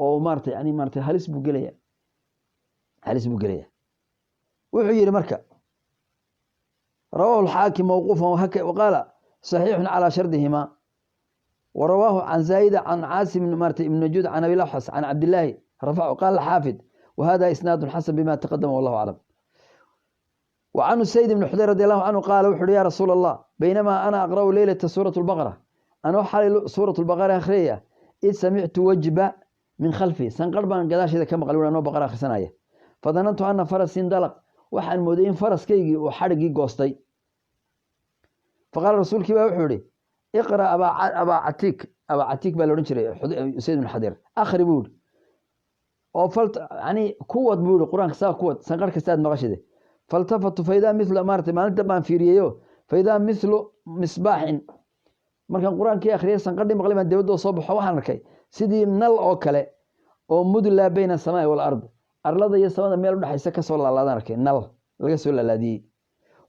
oo maartay yani maartay halis buu gelaya wuxuu yidhi marka rawaahu alxaakim mawquufan waqaala saxiixun calaa shardihima ورواه عن زايد عن عاصم بن نجود عن أبي الأحوص عن عبد الله رفعه قال الحافظ وهذا إسناد حسن بما تقدم والله أعلم وعن السيد بن حضير رضي الله عنه قال وحر يا رسول الله بينما أنا أقرأ ليلة سورة البقرة أنا وحالي سورة البقرة أخرية إذ سمعت وجب من خلفي سنقربا قداش إذا كما قالوا أنه بقرة آخر سنايا فظننت أن فرس اندلق وحن مودين فرس كيجي وحرقي قوستي فقال الرسول كيف وحوري اقرأ أبا عتيك بالورنشري سيد بن حضير آخر بود أو فلت يعني قوة بود القرآن كسا قوة سنقر كستاد مغشده فالتفت فإذا مثل أمارت ما نتبان في ريو فإذا مثل مصباح مركان القرآن كي آخر سنقر دي مغلبا ديودو صبح وحن ركي سيدي نل أو كلا أو مدلا بين السماء والأرض أرلاد يسمى ميل بن حيسا كسول الله نركي نل لقسول الله دي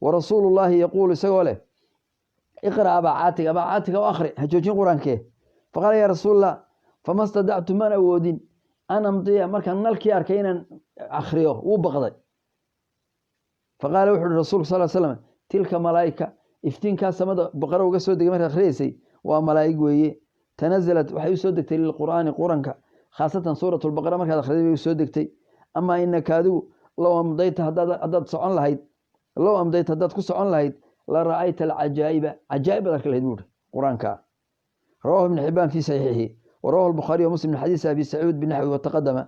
ورسول الله يقول سيقوله اقرأ أبا عاتق وأخري هجوجين قرآن كيه فقال يا رسول الله فما استدعت من أودين أنا مضيع مركان نلكي أركينا أخريه وبغضي فقال وحد الرسول صلى الله عليه وسلم تلك ملائكة افتين كاسمد بقرة وقصود دقمت أخريسي وملائك وهي تنزلت وحي سودكتي للقرآن قرآنك خاصة سورة البقرة مركز أخريسي سودكتي أما إنك هذو لو أمضيت هداد سعون لهيد لو أمضيت هداد كسعون لهيد لا رأيت العجائب عجائب ذلك الهدور قرآن كا رواه ابن حبان في صحيحه ورواه البخاري ومسلم من حديث أبي سعود بن نحوه وتقدم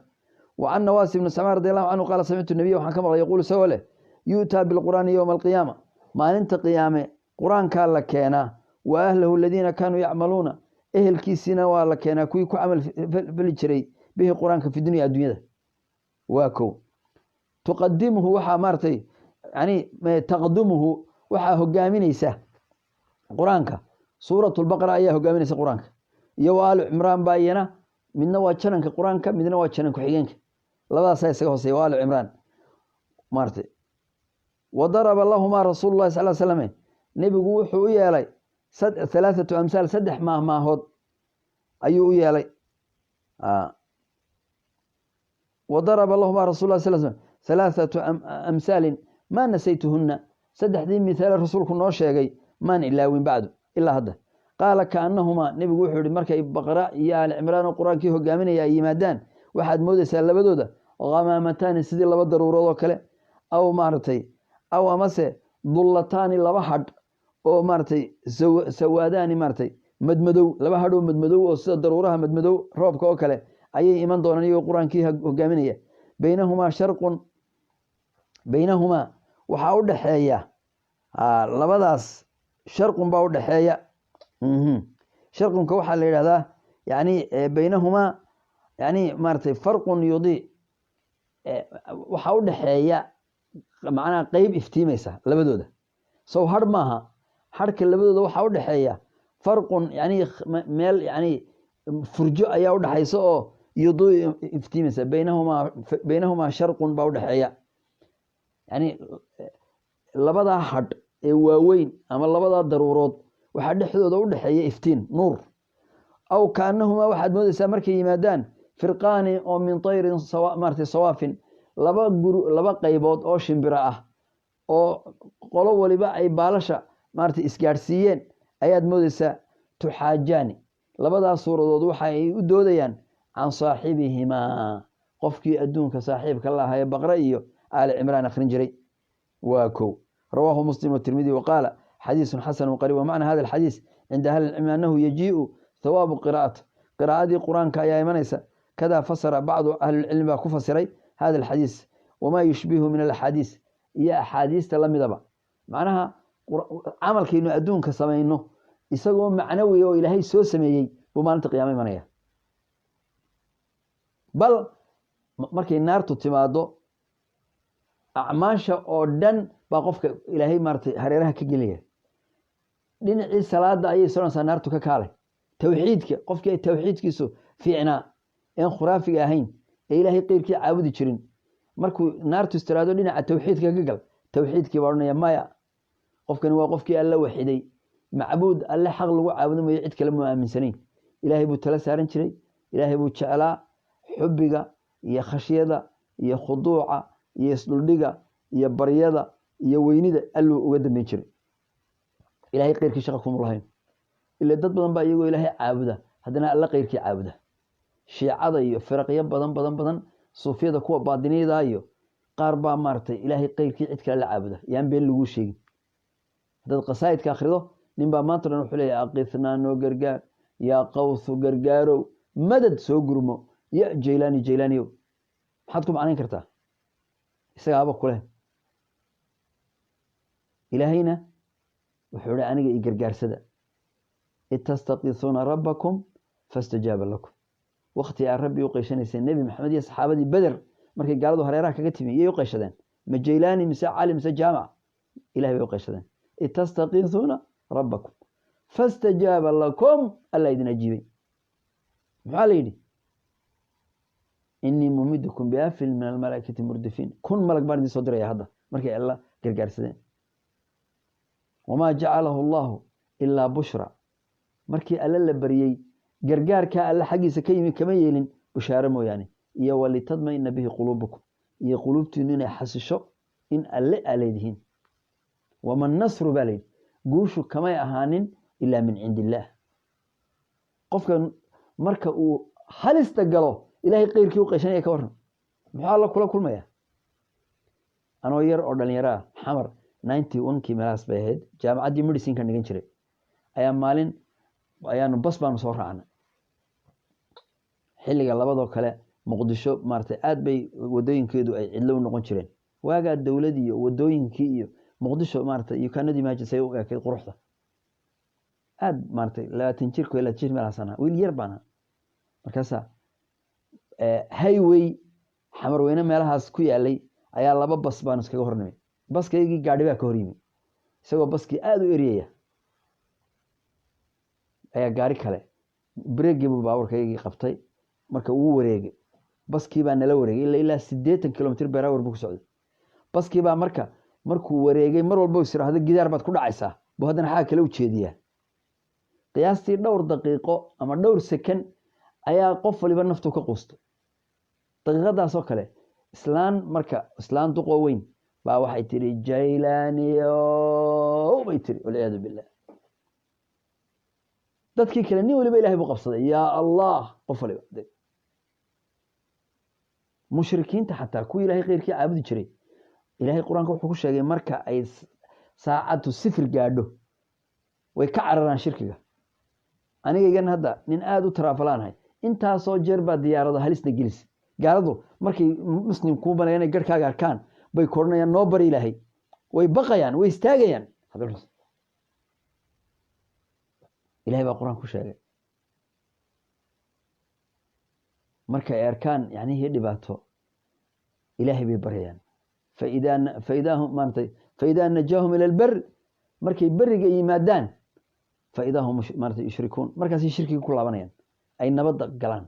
وعن نواس بن سمعان رضي الله عنه قال سمعت النبي وحكم الله يقول سوله يؤتى بالقرآن يوم القيامة ما أنت قيامة قرآن كان لكينا وأهله الذين كانوا يعملون أهل كيسنا ولكينا كوي عمل في الجري به قرآن في الدنيا واكو تقدمه وحا مارتي يعني تقدمه waxaa hogaaminaysa quraanka suuratul baqara ayaa hogaaminaysa quraanka iyo waal imraan baayana midna waa jananka quraanka midna waa jananka xigeenka labadaas ay isaga hooseeyay waal imraan martay wadaraba lahumma rasuulullaahi sallallahu alayhi wasallam nabigu wuxuu u yeelay thalathatu amsal saddex maahmaahod ayuu u yeelay wadaraba lahumma rasuulullaahi sallallahu alayhi wasallam thalathatu amsal ma nasaytuhunna saddexdii misaal rasuulku noo sheegay maan ilaawin bacdu ilaa hadda qaala kaannahuma nabigu wuxuu yidhi markay baqara iyo aali cimraan oo qur-aankii hogaaminaya ay yimaadaan waxaad moodaysaa labadooda qamaamataani sidii laba daruurood oo kale aw maaragtay aw amase dullataani laba hadh oo maaragtay sawaadaani maaragtay madmadow laba hadh oo madmadow oo sida daruuraha madmadow roobka oo kale ayay iman doonaan iyagoo qur-aankii hogaaminaya baynahumaa sharqun baynahumaa waxaa u dhaxeeya labadaas sharqun baa u dhaxeeya sharqunka waxaa la yidhahdaa yani baynahumaa yani maaragtay farqun yudi waxaa u dhaxeeya macnaha qayb iftiimaysa labadooda sow har maaha harka labadooda waxaa u dhaxeeya farqun yani meel yani furjo ayaa u dhaxaysa oo yuduu iftiimaysa baynahumaa sharqun baa u dhaxeeya yani labadaa hadh ee waaweyn ama labadaa daruurood waxaa dhexdooda u dhaxeeya iftiin nuur aw kaanahumaa waxaad moodaysaa markay yimaadaan firqaani oo min tayrin maartay sawaafin laba qaybood oo shimbira ah oo qolo waliba ay baalasha maartay isgaadhsiiyeen ayaad moodaysaa tuxaajaani labadaas suuradood waxa ay u doodayaan can saaxibihimaa qofkii adduunka saaxiibka la ahaa ee baqre iyo aali cimraan akhrin jiray waa kow rawaahu muslim watirmidi waqaala xadiisun xasanu qariib wamacna hada alxadiis cinda ahli lcilmi annahu yajiiu thawaabu qiraa'at qiraa'adii qur-aanka ayaa imanaysa kadaa fasara bacdu ahlilcilmi baa ku fasiray hada alxadiis wamaa yushbihu min alaxaadiis iyo axaadiista la midaba macnaha camalkaynu adduunka samayno isagoo macnawiya oo ilaahay soo sameeyey buu maalinta qiyaamo imanaya bal markay naartu timaado acmaasha oo dhan baa qofka ilaahay maaratay hareeraha ka gelaya dhinacii salaada ayay soconaysaa naartu ka kaalay tawxiidka qofkii ay tawxiidkiisu fiicnaa een khuraafiga ahayn ee ilaahay qeyrkii caabudi jirin markuu naartu istiraado dhinaca tawxiidka ka gal tawxiidkii baa odhanaya maya qofkani waa qofkii alla waxiday macbuud alle xaq lagu caabudo mayo cid kale muu aaminsanayn ilaahay buu tala saaran jiray ilaahay buu jeclaa xubbiga iyo khashyada iyo khuduuca iyo isdhuldhiga iyo baryada iyo weynida alluu uga dambeyn jiray ilaahay qeyrkii shaqa kuma lahayn ila dad badan baa iyagoo ilaahay caabuda haddana alla qeyrkii caabuda shiicada iyo firaqyo badan suufiyada kuwa baadiniyada iyo qaar baa maartay ilaahay qeyrkii cid kale la caabuda yaan been lagu sheegin haddaad qasaa'idka akhrido nin baa maanta dhan wuxuu leeyahay aqithnaa noo gargaar yaa qawthu gargaarow madad soo gurmo ya jaylaaniyow maxaad ku macnayn kartaa isagaaba kuleh ilaahayna wuxuu ihi aniga i gargaarsada id tastaqiisuuna rabbakum fastajaaba lakum wakti aad rabbi u qeeshanayseen nebi maxamed iyo saxaabadii beder markay gaaladu hareeraha kaga timi iyay u qeyshadeen ma jaylaani mise cali mise jaamac ilahay bay u qeyshadeen id tastaqiisuuna rabbakum fastajaaba lakum alla idin ajiibay maxaa la yidhi inii mumidukum biafil min almalaa'ikati murdifiin 1,000 malag baan idin soo diraya hadda markay alla gargaarsadeen wamaa jacalahu allahu ilaa bushra markii alle la baryey gargaarkaa alle xaggiisa ka yimi kama yeelin bushaaro mooyaane iyo walitadmaina bihi quluubukum iyo quluubtiinu inay xasisho in alle aa leedihiin wama nasru baa layidhi guushu kamay ahaanin ilaa min cindi illaah qofka marka uu halista galo ilaahay qeyrkii u qeyshanaya ka waran muxuu alla kula kulmaya anoo yar oo dhalinyaro ah xamar 91kii meelahaas bay ahayd jaamacaddii medicine ka dhigan jiray ayaa maalin ayaanu bas baanu soo raacnay xilliga labadoo kale muqdisho maartay aad bay wadooyinkeedu ay cidlo u noqon jireen waagaa dowlad iyo wadooyinkii iyo muqdisho maartay you cannot imagine say u ekeyd quruxda aad maartay 20 jirku ilaa jir meelahaasana wiil yar baana markaasa highway xamarweyne meelahaas ku yaalay ayaa laba bas baan iskaga hornimay baskaygii gaadhi baa ka hor yimi isagoo baskii aad u eriyaya ayaa gaari kale breegii buu baabuurkaygii qabtay marka uu wareegay baskii baa nala wareegay ilaa 80 kilomitir per hour buu ku socday baskii baa markuu wareegay mar walba uu siraahdo gidaar baad ku dhacaysaa buu haddana xaga kale u jeediyaa qiyaastii dhowr daqiiqo ama dhowr second ayaa qof waliba naftu ka quustay daqiiqadaas oo kale islaan duqoo weyn baa waxay tiri jaylaaniyo bay tiri walciyaadu billah dadkii kale nin waliba ilaahay buu qabsaday yaa allah qof waliba mushrikiinta xataa kuwii ilaahay qeyrkii caabudi jiray ilaahay qur-aanka wuxuu ku sheegay marka ay saacadu sifir gaadho way ka cararaan shirkiga anigaygan hadda nin aad u taraafalaanahay intaasoo jeer baa diyaarado halisna gelis gaaladu markay muslim kuu banayaan inay garhkaaga arkaan bay koranayaan noo bari ilaahay way baqayaan way istaagayaan ilahay baa qur-aan ku sheegay marka ay arkaan yacnihii dhibaato ilaahay bay baryayaan فإذا نجاهم إلى البر markay bariga yimaadaan فإذا هم يشركون markaasay shirkiga ku laabanayaan ay nabada galaan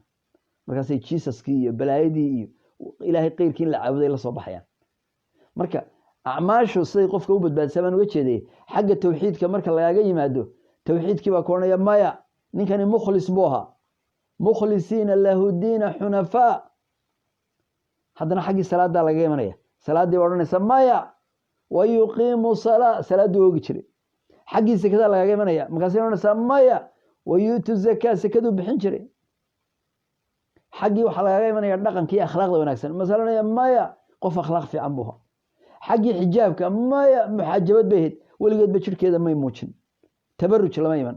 markaasay jisaskii iyo balaayadii iyo ilaahay qeyrkii la caabuday la soo baxayaan marka acmaashu siday qofka u badbaadsamaan uga jeeday xagga tawxiidka marka lagaga yimaado tawxiidkii baa koonaya maya ninkani mukhlis buu ahaa mukhlisiina lahu diina xunafaa haddana xaggii salaada laga imanaya salaadii baa odhanaysa maya wayuqiimu salaadii oogi jiray xaggii sekada lagaga imanaya markaasay odhanaysaa maya wayuutu zakaa sekaduu bixin jiray xaggii waxaa lagaga imanaya dhaqankii akhlaaqda wanaagsan masalanaya maya qof akhlaaq fiican buu ahaa xaggii xijaabka maya muxaajabad bay ahayd weligeedba jirkeeda may muujin tabaruj lama iman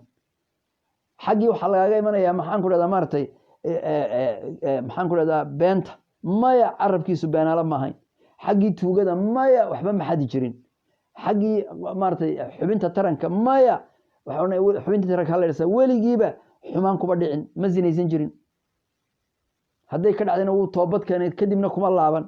xaggii waxaa lagaga imanaya maxaan ku dhahdaa maaragtay maxaan ku dhahdaa beenta maya carabkiisu beenaala ma ahayn xaggii tuugada maya waxba ma xadi jirin xaggii maaragtay xubinta taranka maya xubinta taranka hala dhisa weligiiba xumaan kuma dhicin ma sinaysan jirin hadday ka dhacdayna wuu toobad keenay kadibna kuma laaban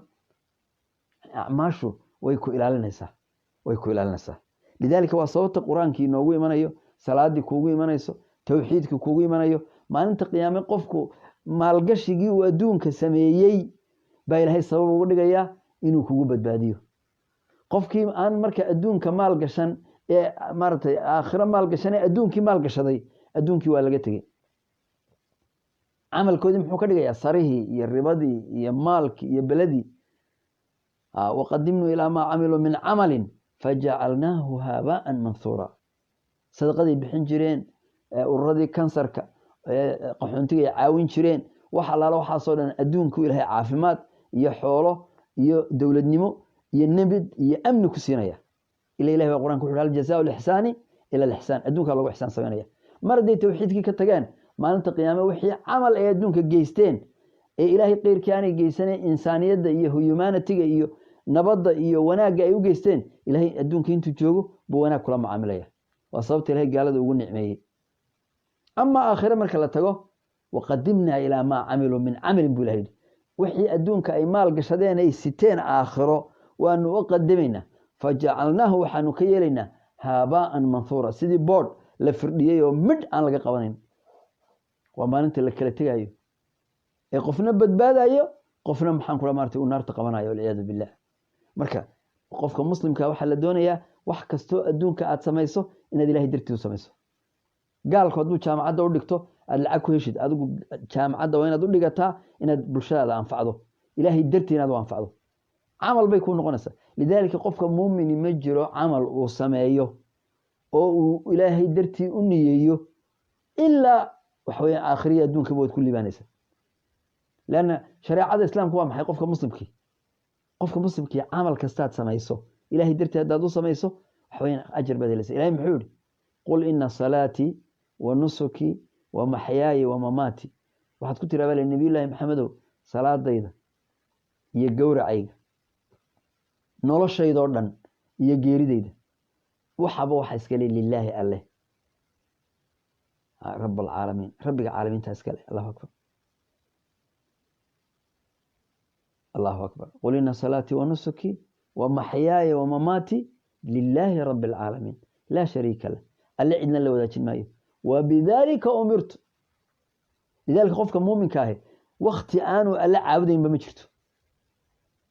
acmaashu way ku ilaalinaysaa lidaalika waa sababta qur-aankii inoogu imanayo salaadii kuugu imanayso tawxiidkii kuugu imanayo maalinta qiyaame qofku maalgashigii uu adduunka sameeyey baa ilaahay sabab ugu dhigayaa inuu kugu badbaadiyo qofkii aan marka adduunka maalgashan ee maaragtay aakhiro maalgashan ee adduunkii maalgashaday adduunkii waa laga tegey camalkoodii muxuu ka dhigayaa sarihii iyo ribadii iyo maalkii iyo beladii waqadimnuu ilaa maa camiluu min camalin fajacalnaahu haabaan manhuura sadaqaday bixin jireen ururadii kansarka qaxoontiga ay caawin jireen wax allaala waxaasoo dhan adduunku ilaahay caafimaad iyo xoolo iyo dowladnimo iyo nabad iyo amni ku siinaya ila ilahay baa qur-aanka wuxuu aljazaau lixsaani ila alixsaan adduunkaa lagu ixsaan samaynaya mar hadday tawxiidkii ka tageen maalinta qiyaame wixii camal ay adduunka geysteen ee ilaahay qeyrkii aanay geysaneen insaaniyadda iyo humanitiga iyo nabadda iyo wanaagga ay u geysteen ilaahay adduunka intuu joogo buu wanaag kula macaamilaya waa sababta ilaahay gaalada ugu nicmeeyey ama aakhire marka la tago waqadimnaa ilaa maa camiluu min camalin buu ilahay yidhi wixii adduunka ay maal gashadeen ay siteen aakhiro waanu u qadimaynaa fajacalnaahu waxaanu ka yeelaynaa haabaan manhuura sidii boodh la firdhiyey oo midh aan laga qabanayn waa maalinta la kala tegayo ee qofna badbaadayo qofna maxaan kula maartay uu naarta qabanayo walciyaadu billah marka qofka muslimka waxaa la doonayaa wax kastoo adduunka aad samayso inaad ilaahay dartii u samayso gaalku hadduu jaamacadda u dhigto aad lacag ku heshid adigu jaamacadda waa inaad u dhigataa inaad bulshadaada anfacdo ilaahay dartii inaad u anfacdo camal bay kuu noqonaysaa lidaalika qofka muumini ma jiro camal uu sameeyo oo uu ilaahay dartii u niyeeyo ilaa waxa weeyaan aakhiriya adduunkaba waad ku liibaanaysaa lanna shareecada islaamku waa maxay qofka muslimkii camal kastaad samayso ilaahay dartii haddaad u samayso waxa weeyaan ajar baad helaysaa ilahay muxuu yidhi qul ina salaatii wa nusukii wa maxyaaya wa mamaati waxaad ku tiraa bale nabiyullaahi maxamedow salaadayda iyo gowracayga noloshaydoo dhan iyo geeridayda waxaba waxa iskale lilaahi alleh rab alcaalamiin rabbiga caalamiinta iskale allahu akbar qul ina salaatii wa nusukii wa maxyaaya wa mamaati lilaahi rabi alcaalamiin laa shariika lah alle cidna la wadaajin maayo wabidaalika umirtu lidaalika qofka muuminka ahi wakti aanu alle caabudaynba ma jirto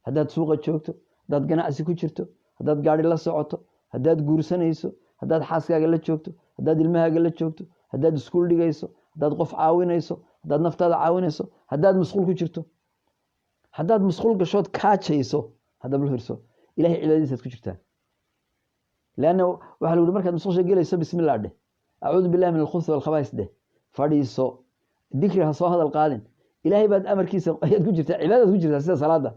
haddaad suuqa joogto haddaad ganacsi ku jirto haddaad gaari la socoto haddaad guursanayso haddaad xaaskaaga la joogto haddaad ilmahaaga la joogto haddaad iskuul dhigayso haddaad qof caawinayso haddaad naftaada caawinayso haddaad masquul ku jirto haddaad masquul gashood kaajayso haddaad la hirso ilahay cibaadadiisaad ku jirtaa leanna waxaa lagu yidhi markaad masquusha gelayso bismillah dheh acuudu billahi min alkhubuthi walkhabaa'is dheh fadhiiso dikri ha soo hadal qaadin ilaahay baad amarkiisa ayaad ku jirtaa cibaadaad ku jirtaa sida salaada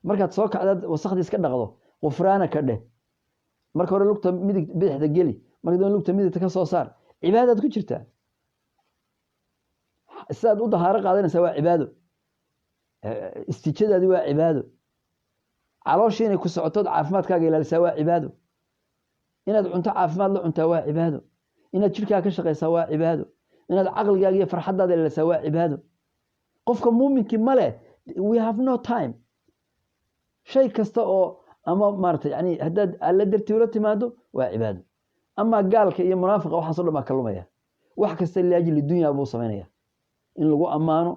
markaad soo kacdaad wasakhdii iska dhaqdo qufraana ka dheh marka hore lugta bidixda geli marka dambe lugta midigta ka soo saar cibaadaad ku jirtaa sidaad u dahaaro qaadanaysaa waa cibaado istijadaadi waa cibaado calooshii inay ku socotood caafimaadkaaga ilaalisaa waa cibaado inaad cunto caafimaad la cuntaa waa cibaado inaad jirkaaga ka shaqaysaa waa cibaado inaad caqligaaga iyo farxadaada ilaalisaa waa cibaado qofka muuminkii ma leh we have no time shay kasta oo أما مارت يعني هداد ألا درتي ولا تمادو وعبادة أما قالك يا منافق أو حصل ما كلمة يا وحكست لأجل الدنيا أبو صمينية إن لقوا أمانه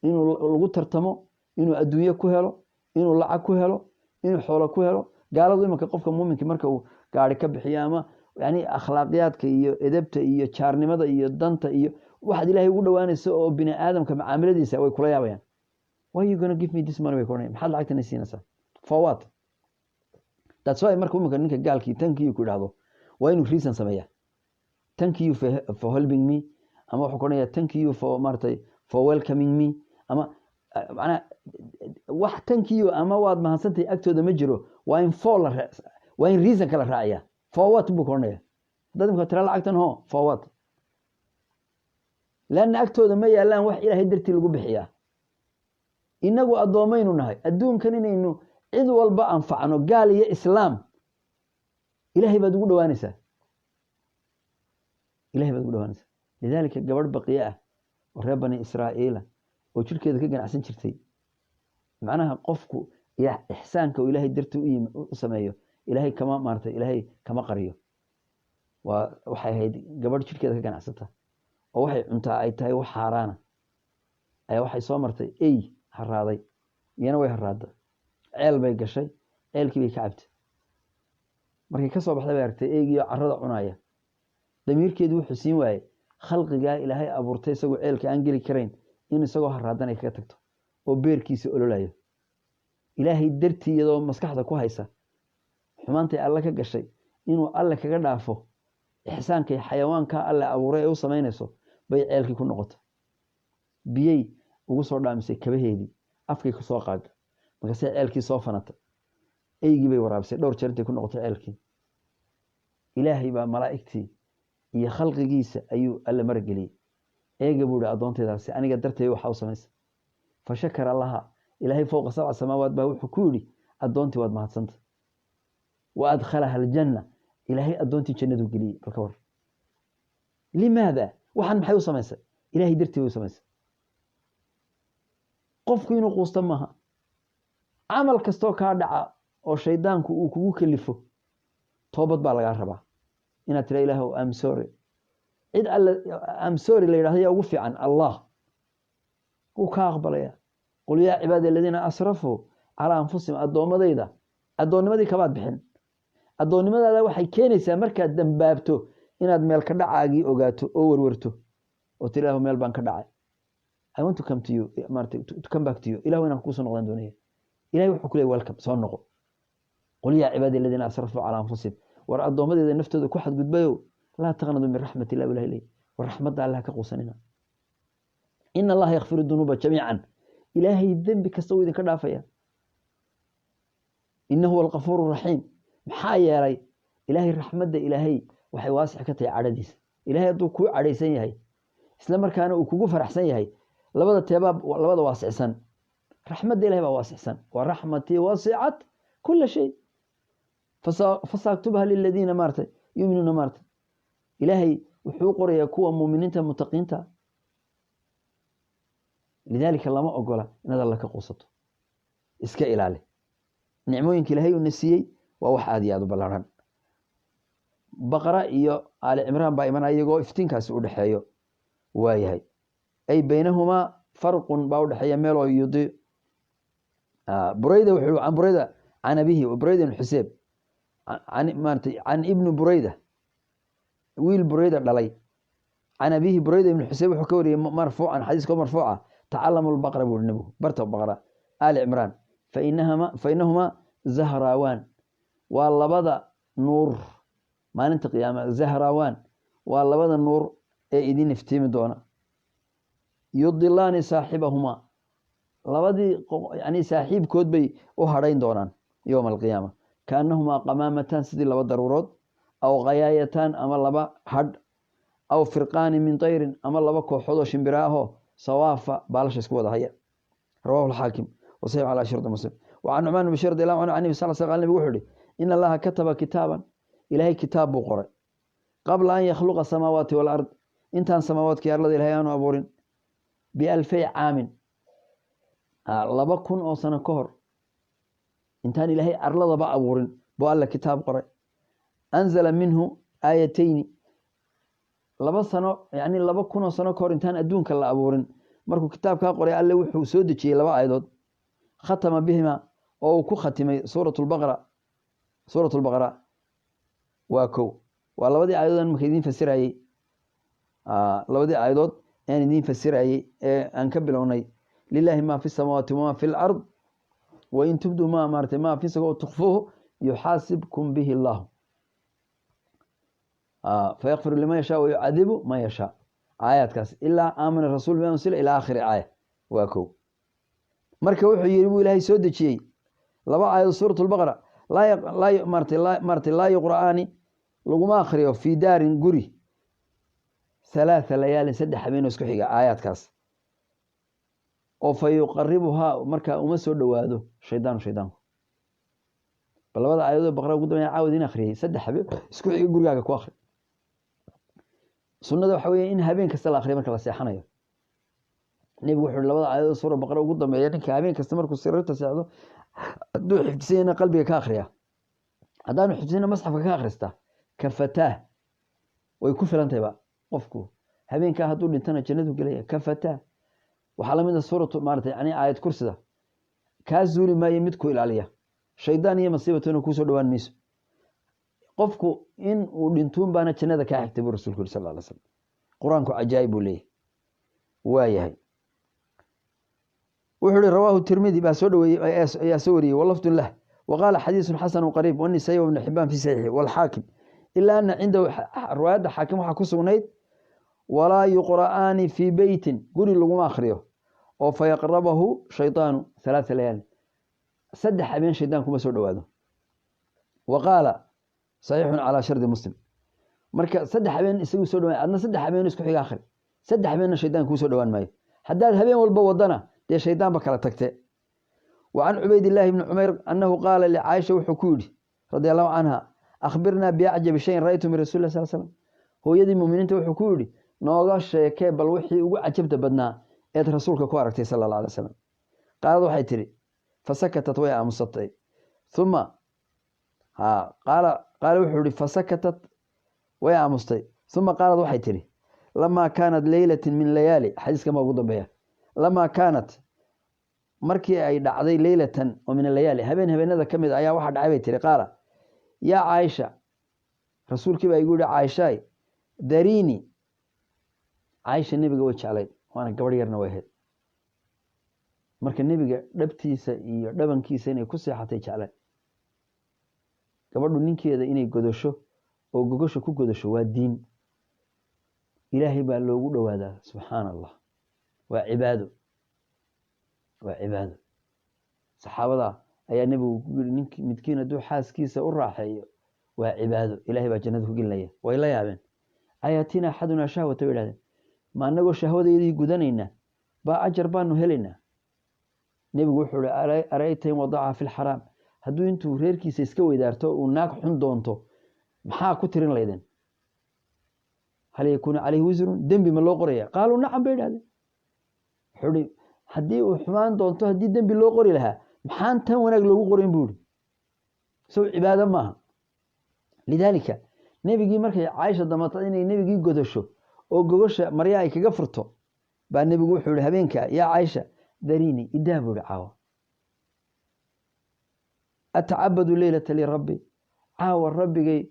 إنه لقوا ترتمو إنه الدنيا كهله إنه لعب كهله إنه حوله كهله قالوا ذي ما كقفك مؤمن كمركو قاعد يكب حيامة يعني أخلاقيات كي إدبته إيه شارني ماذا إيه دنته إيه واحد إلهي يقول له أنا سو بني آدم كمعاملة دي سوي كل يوم why are you gonna give me this money بيكونه محل لعك تنسينا سا for what that's why مركو ممكن إنك قال كي thank you كده هذا وين reason سمية thank you for helping me أما حكونا thank you for مرتي for welcoming me أما أنا واحد thank you أما واد ما هسنتي أكتو ده مجرو وين فول وين reason كلا رأيه for what بيكونه ده ممكن ترى لعك تنهو for what لأن أكتو ده ما يلان وح إلى هدرتي اللي بحياه إنه أضامين نهاي الدون كان إنه عد والبا أنفعنه قال يا إسلام إلهي بدو دوانسة إلهي بدو دوانسة لذلك قبل بقياء وربني إسرائيل وشل كذا كجن عسن شرتي معناها قفكو يا إحسانك وإلهي درتو إيه سمايه إلهي كما مارته إلهي كما قريه وحي هيدي قبل شل كذا كجن عسنتها وحي أنت عيتها وحارانة أي وحي صامرتي أي haraaday iyana way haraada ceel bay gashay ceelkii bay ka cabtay markay ka soo baxday bay aragtay eegiyo carrada cunaya damiirkeedu wuxuu siin waayay khalqiga ilaahay abuurtay isagoo ceelka aan geli karayn in isagoo haraadan ay kaga tagto oo beerkiisa ololayo ilaahay dartii iyadoo maskaxda ku haysa xumaantay alla ka gashay inuu alla kaga dhaafo ihsaanka xayawaanka alla abuuray ee u sameynayso bay ceelkii ku noqotay biyay ugu soo dhaamisay kabaheedii afkay ku soo qaad markaas ceelkii soo fanata eeygi bay waraabsay dhowr jeer intay ku noqotay ceelkii ilaahay baa malaa'igtii iyo khalqigiisa ayuu alla margeliyay eega buu adoonteedaasi aniga darteey waxa u sameysay fa shakara allaha ilaahay fawqa sab'a samaawaat baa wuxuu ku yiri adoontii waad mahadsanta wa adkhalaha aljanna ilaahay adoontii jannadu geliyay balka war limaada waxan maxay u sameysay ilaahay darteey u sameysay qofku inuu quusto maaha amal kasto ka dhaca oo shaydaanku uu kugu kalifo toobad baa laga rabaa inaad tira ilaahu I'm sorry cid alla I'm sorry la yiraahdo ugu fiican allah uu ka aqbalaya qul yaa cibaadi alladina asrafu ala anfusihim adoomadayda adoonimadii ka baad bixin adoonimadaada waxay keenaysaa markaad dambaabto inaad meel ka dhacaagi ogaato oo warwarto oo tiraaho meel baan ka dhacay I want to come to you Martin to come back to you إلهي أنا كوسن نقدان دونية إلهي وحكي لي welcome صار نقو قل يا عبادي الذين أسرفوا على أنفسهم ورأضوا مدى إذا نفتوا ذو كحد قد بيو لا تغنضوا من رحمة الله ولا إليه والرحمة الله كقوسننا إن الله يغفر الذنوب جميعا إلهي الذنب كستوي ذي كرافيا إنه هو الغفور الرحيم محايا لي إلهي الرحمة إلهي وحي واسع كتي عدديس إلهي يدو كوي عديسين يهي إسلام كانوا وكوكو فرحسين يهي لبدا تيباب لبدا واسعسان رحمة إلهي واسعسان ورحمتي واسعت كل شيء فساكتبها للذين مارت يؤمنون مارت إلهي وحقر يكون مؤمنين متقين لذلك الله ما أقوله إن هذا لك قصته إسكا إلالي نعموين كلهي والنسيي ووحاد يادو بلاران بقرة إيو آل عمران با إيمان أيقو افتين كاسو دحيو وايهي أي بينهما فرق باو دحيا ميلو يضي بريدة وحلو عن بريدة عن أبيه وبريدة الحسيب عن ابن بريدة ويل بريدة للي عن أبيه بريدة بن الحسيب وحكوري مرفوعا حديث مرفوعة تعلموا البقرة بالنبو برتوا بقرة آل عمران فإنهما زهراوان والله بدا نور ما ننتقي قيامة زهراوان والله بدا النور إيدين افتيم دونا يضلان صاحبهما لبدي يعني صاحب كود بي وهرين دونان يوم القيامة كأنهما قمامتان سدي لبا ضرورات أو غيايتان أما لبا حد أو فرقان من طير أما لبا كوحوضو شمبراهو صوافة بالش اسكوضا هيا رواه الحاكم وصحيح على شرط مسلم وعن نعمان بن بشير رضي الله عنه عن النبي صلى الله عليه وسلم قال إن الله كتب كتابا إلهي كتاب بقرأ قبل أن يخلق السماوات والأرض انتان سماوات كيار الذي الهيان وأبورين ب2000 عام لبا كن أو سنة كهر intaan ilaahay arladaba abuurin buu alla kitaab qoray anzala minhu aayatayni 2 sano yani 2,000 sano ka hor intaan adduunka la abuurin markuu kitaabkaa qoray alle wuxuu soo dejiyey 2 aayadood khatama bihima oo uu ku khatimay suuratul baqara waa kow waa 2 aayadood aan marka idiin fasirayay 2 aayadood aan idiin fasirayay ee aan ka bilownay lillahi ma fi samawati wa ma fi al-ard wa in tubdu ma fi sago tukhfuhu yuhasibkum bihi Allah فيغفر لما يشاء ويعذب ما يشاء آيات كاس إلا آمن الرسول بما أنزل إلى آخر آية واكو مركا وحو يربو إلهي سودة شيء لبا آية سورة البقرة لا يقرآني لقما آخر في دار قري 3 ليال 3 حبين وسكحيقة آيات كاس وفيقربها مركا أمسو دوادو شيطان بلبدا آيات البقرة قدام يعاودين آخرين 3 حبين وسكحيقة قريقا كو آخر sunnada waxa weeye in habeen kasta la akhriyo marka la seexanayo nabigu wuxuu 2 aayadood suura baqara ugu dambeeyay ninka habeen kasta markuu sirrta seexdo haduu xifdisayna qalbiga ka akhriya hadaan xifdisayna masxafka ka akhrista kafataa way ku filantahay ba qofku habeenka haduu dhintana jannadu galaya kafataa waxa la mid ah suuratu maartay yani aayad kursida ka zuuli maayo mid ku ilaaliya shaydaan iyo masiibatuna ku soo dhawaan mayso qofku in uu dhintoon baana jannada ka xigtay rasuulku sallallahu alayhi wasallam quraanku ajaayib u leeyahay waayahay wuxuu rawaahu tirmidhi ba soo dhaweeyay ayaa soo wariyay walafdu lah وقال حديث حسن قريب والنسائي وابن حبان في صحيح والحاكم إلا أن عنده رواية حاكم waxa ku sugnayd ولا يقرآن في بيت قولي لغما أخريه أو فيقربه شيطان 3 ليال 3 حبين شيطان كما سو دواده وقال صحيح على شرط مسلم marka 3 habeen isagu soo dhawaan adna 3 habeen isku xiga akhri 3 habeen shaydaan ku soo dhawaan maayo haddii habeen walba wadana de shaydaan ba kala tagtay وعن عبيد الله بن عمير أنه قال لعائشة وحكودي رضي الله عنها أخبرنا بأعجب شيء رأيته من رسول الله صلى الله عليه وسلم هو يدي المؤمنين وحكودي نوغا شيكي بل وحي وعجبت بدنا إيد رسولك كواركتي صلى الله عليه وسلم قال وحي تري فسكتت ويا مصطي ثم قال وحوري فسكتت ويا مصطي ثم قالت وحي تري لما كانت ليلة من ليالي حديث كما قد بها لما كانت markii ay dhacday leylatan oo min layali habeenada kamid ayaa waxa dhacay bay tiri qaala ya Aisha rasuulkii baa igu yiri Aisha darini Aisha nabiga way jeclay waana gabadh yarna way ahayd marka nabiga dhabtiisa iyo dhabankiisa inay ku seexatay jeclay gabadhu ninkeeda inay godosho oo gogosho ku godosho waa diin ilaahay baa loogu dhawaadaa subhanallah waa cibaado وعباده صحابه ayaa nabigu ku yiri ninki midkiina duu xaaskiisa u raaxeeyo waa cibaado ilaahay baa jannada ku gelinaya way la yaabeen ayatina haduna shahwata wadaadeen ma anagu shahwadeedii gudanayna ba ajar baanu helayna nabigu wuxuu yiri araytay wadaca fil haram haduu intuu reerkiisa iska weydaarto uu naag xun doonto maxaa ku tirin leedeen hal yakun alayhi wizrun dambi ma loo qoraya qaalu nacam beedade xuri haddii uu xumaan doonto haddii dambi loo qori lahaa maxaan tan wanaag loogu qorin buuri soo cibaado maaha lidalika nabigi markay Aisha damatay inay nabigi godasho oo gogosha marya ay kaga furto baa nabigu wuxuu yiri habeenka ya Aisha darini idaabuur caawa ata'abbadu laylata li rabbi caawa rabbigay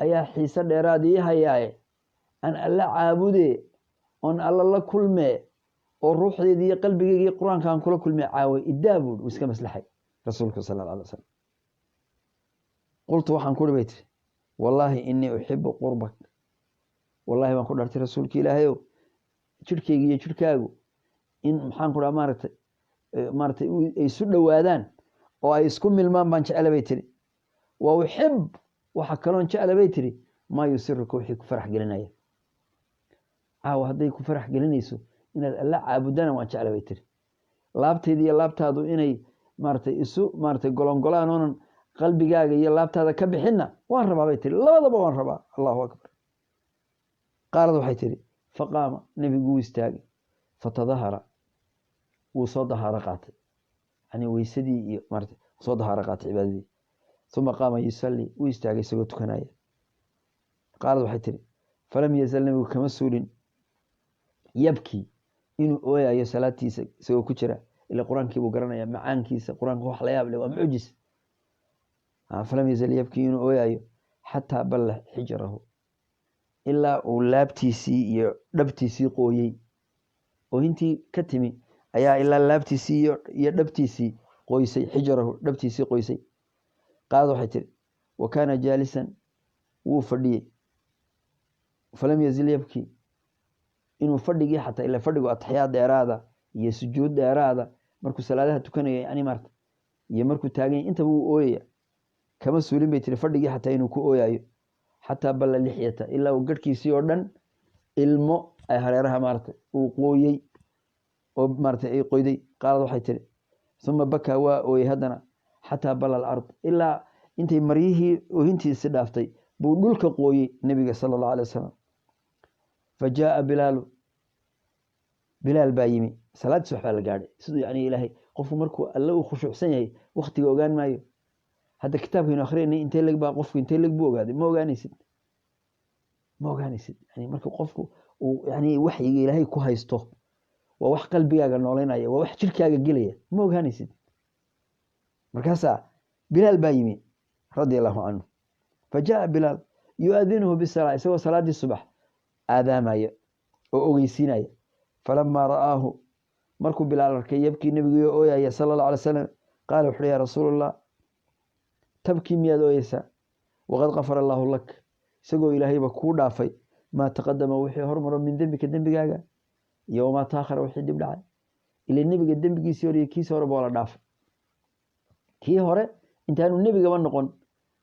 ayaa xiisa dheeraadii hayaaye an alla caabude on alla la kulmee oo ruuxdeedii iyo qalbigeyga quraanka aan kula kulmay caaway idaabuud iska maslaxay rasuulka sallallahu alayhi wasallam qultu waxaan ku dhibaytay wallahi inni uhibbu qurbak wallahi waan ku dhartay rasuulka ilaahayow jirkeyga iyo jirkaagu in maxaan ku dhamaa maartay ay isu dhawaadaan oo ay isku milmaan baan jecelahay tiri wa uhib waxa kaloon jecelahay tiri ma yusirruka wixii ku farax gelinaya caawa haday ku farax gelinayso inaad alla caabudana waan jecelahay tiri laabteedii iyo laabtaadu inay maartay isu maartay golongolaan oo qalbigaaga iyo laabtaada ka bixina waan rabaa bay tiri labadaba waan rabaa Allahu akbar qaarad waxay tiri faqama nabigu istaagay fatadahara wuu soo dahara qaatay ani weysadii iyo maartay soo dahaaro qaatay cibaadadii uma qaama yusalli wuu istaagay isagoo tukanaya qaalad waxay tiri falam yazal nabigu kama suulin yabkii inuu ooyayo salaadtiisa isagoo ku jira ila qur-aankii buu garanaya macaankiisa qur-aanka wax la yaab leh waa mucjis falam yazal yabkii inuu ooyayo xataa balla xijrahu ilaa uu laabtiisii iyo dhabtiisii qooyey oohintii ka timi ayaa ilaa laabtiisii iyo dhabtiisii qoysay xijrahu dhabtiisii qoysay qaalad waxay tiri wa kaana jaalisan wuu fadhiyey falam yazal yabkii inuu fadhigii xataa ila fadhigu ataxiyaad dheeraada iyo sujuud dheeraada markuu salaadaha tukanaya yani marka iyo markuu taagan intaba wuu ooyaya kama suulin bay tiri fadhigii xataa inuu ku ooyayo xataa balla lixyata ilaa uu garhkiisii oo dhan ilmo ay hareeraha maarata uu qooyey oo maarata ay qoyday qaalad waxay tiri uma bakaa waa ooyey haddana xataa balla alard ilaa intay maryihii oohintiisi dhaaftay buu dhulka qooyey nebiga sala allahu alay wasalam fa jaaa bilaal baa yimi salaaddiis wax baa la gaadhay siduu yani ilaahay qofku markuu alle uu khushuucsan yahay waktiga ogaan maayo hadda kitaabkaynu akhriyayna intee leg baa qofku intee leg buu ogaaday ma ogaanaysid yani marka qofku uu yani waxyiga ilaahay ku haysto waa wax qalbigaaga nooleynaya waa wax jirkaaga gelaya ma ogaanaysid markaasaa bilaal baa yimi radia allahu canhu fa jaaa bilaal yu'adinuhu bisalaa isagoo salaaddii subax aadaamaya oo ogeysiinaya falamaa ra'aahu markuu bilaal arkay yabkii nebigu ooyaya sala allahu alay wasalam qaala wuxuuhi yaa rasuulallah tabkii miyaad ooyeysaa waqad kafara allaahu lak isagoo ilaahayba kuu dhaafay maa taqadama wixii hormaro min dembika dembigaaga iyo wamaa taakhara wixii dib dhacay ila nebiga dembigiisii hore iyo kiisii horeba waa la dhaafay kii hore intaanu nebigaba noqon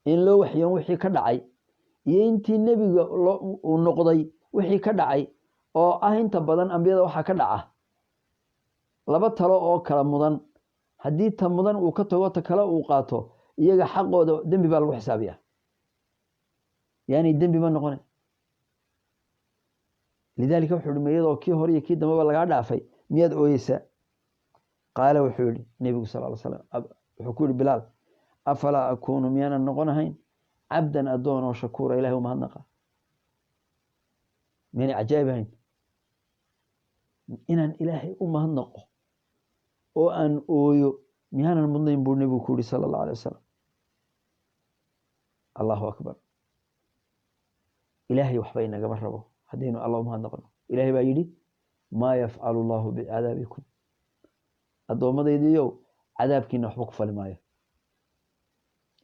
in loo waxyoon wixii ka dhacay iyo intii nebiga uu noqday wixii ka dhacay oo ah inta badan ambiyada waxaa ka dhaca laba talo oo kala mudan haddii ta mudan uu ka tago ta kale uu qaato iyaga xaqooda dembi baa lagu xisaabiya yani dembi ma noqone lidaalika wuxuu yihi mayadoo kii hore iyo kii dambeba lagaa dhaafay miyaad ooyeysaa qaala wuxuu yihi nebigu sal ly slam wuxuu ku yihi bilaal afalaa akuunu miyaanan noqon ahayn cabdan addoon oo shakuura ilahay u mahadnaqa miyaanay cajaa'ib ahayn inaan ilaahay u mahadnaqo oo aan ooyo miyaanan mudnayn buu nebigu ku yihi sala allahu alay wasalam allahu akbar ilaahay waxba inagama rabo haddaynu alla u mahadnaqno ilahay baa yidhi maa yafcalu allahu bicadaabikum addoommadaydiiyow cadaabkiina waxba ku fali maayo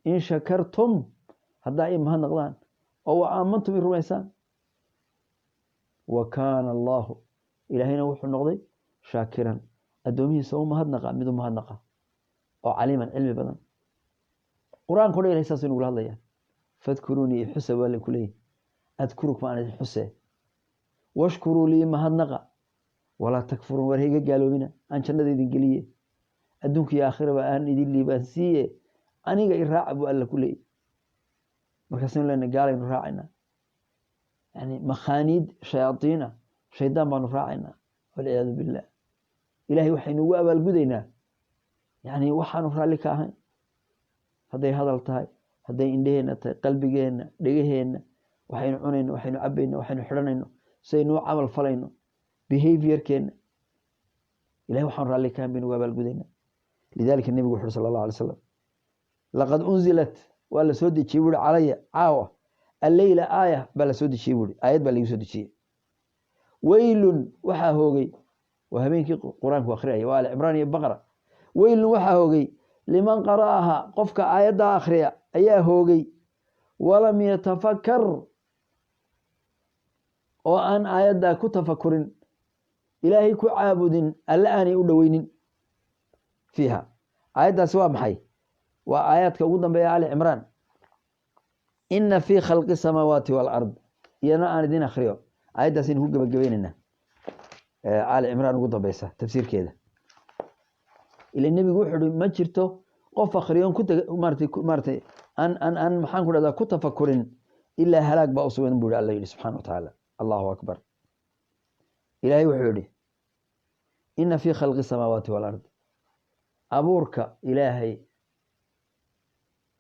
in shakartum haddaa i mahadnaqdaan oo wa aamantum i rumaysaan wa kaana allaahu ilaahayna wuxuu noqday shaakiran addoomihiisa u mahadnaqa mid u mahadnaqa oo caliiman cilmi badan qur-aanka o dhan ilahay saas inugula hadlayaan fadkuruunii ixusa waa la ku leeyihi adkuruk aan idin xusee washkuruu lii mahadnaqa walaa takfuruun war hayga gaaloobina aan jannada idin geliye adduunka iyo aakhiraba aan idin liibaan siiye aniga i raaca buu alla ku leeyahy markaasaynu lena gaalaynu raacaynaa yani makhaaniid shayaadiina shaydaan baanu raacaynaa walciyaadu billah ilahay waxaynu ugu abaalgudaynaa yani waxaanu raalli ka ahayn hadday hadal tahay hadday indheheenna tahay qalbigeenna dhegaheenna waxaynu cunayno waxaynu cabayno waxaynu xidhanayno sidaynuu camal falayno behaviorkeenna ilahay waxaanu raalli ka ahayn baynu ugu abaalgudaynaa lidalika nebigu wuxu uri sala allahu alay slam laqad unzilat waa la soo dejiyey buuhi calaya caawa alleyla aaya baa la soo dejiyey buuhi aayad baa lagu soo dejiyey weylun waxaa hoogay waa habeenkii qur-aanku akhriyaya waa alcimraan iyo baqra weylun waxaa hoogay liman qara'aha qofka aayaddaa akhriya ayaa hoogay walam yatafakar oo aan aayaddaa ku tafakurin ilaahay ku caabudin alle aanay u dhoweynin fiiha aayaddaasi waa maxay waa aayaadka ugu dambeeya ali cimraan ina fii khalqi samaawaati waalard iyana aan idin akhriyo aayaddaas aynu ku gebagabeynayna ali cimraan ugu dambeysa tafsiirkeeda ila nebigu wuxuu uhi ma jirto qof akhriyoon maartay aan maxaan ku dhahdaa ku tafakurin ilaa halaag baa u sugan buu yihi alla yidhi subxana wa tacaala allahu akbar ilaahay wuxuu yihi ina fii khalqi samaawaati waalard abuurka ilaahay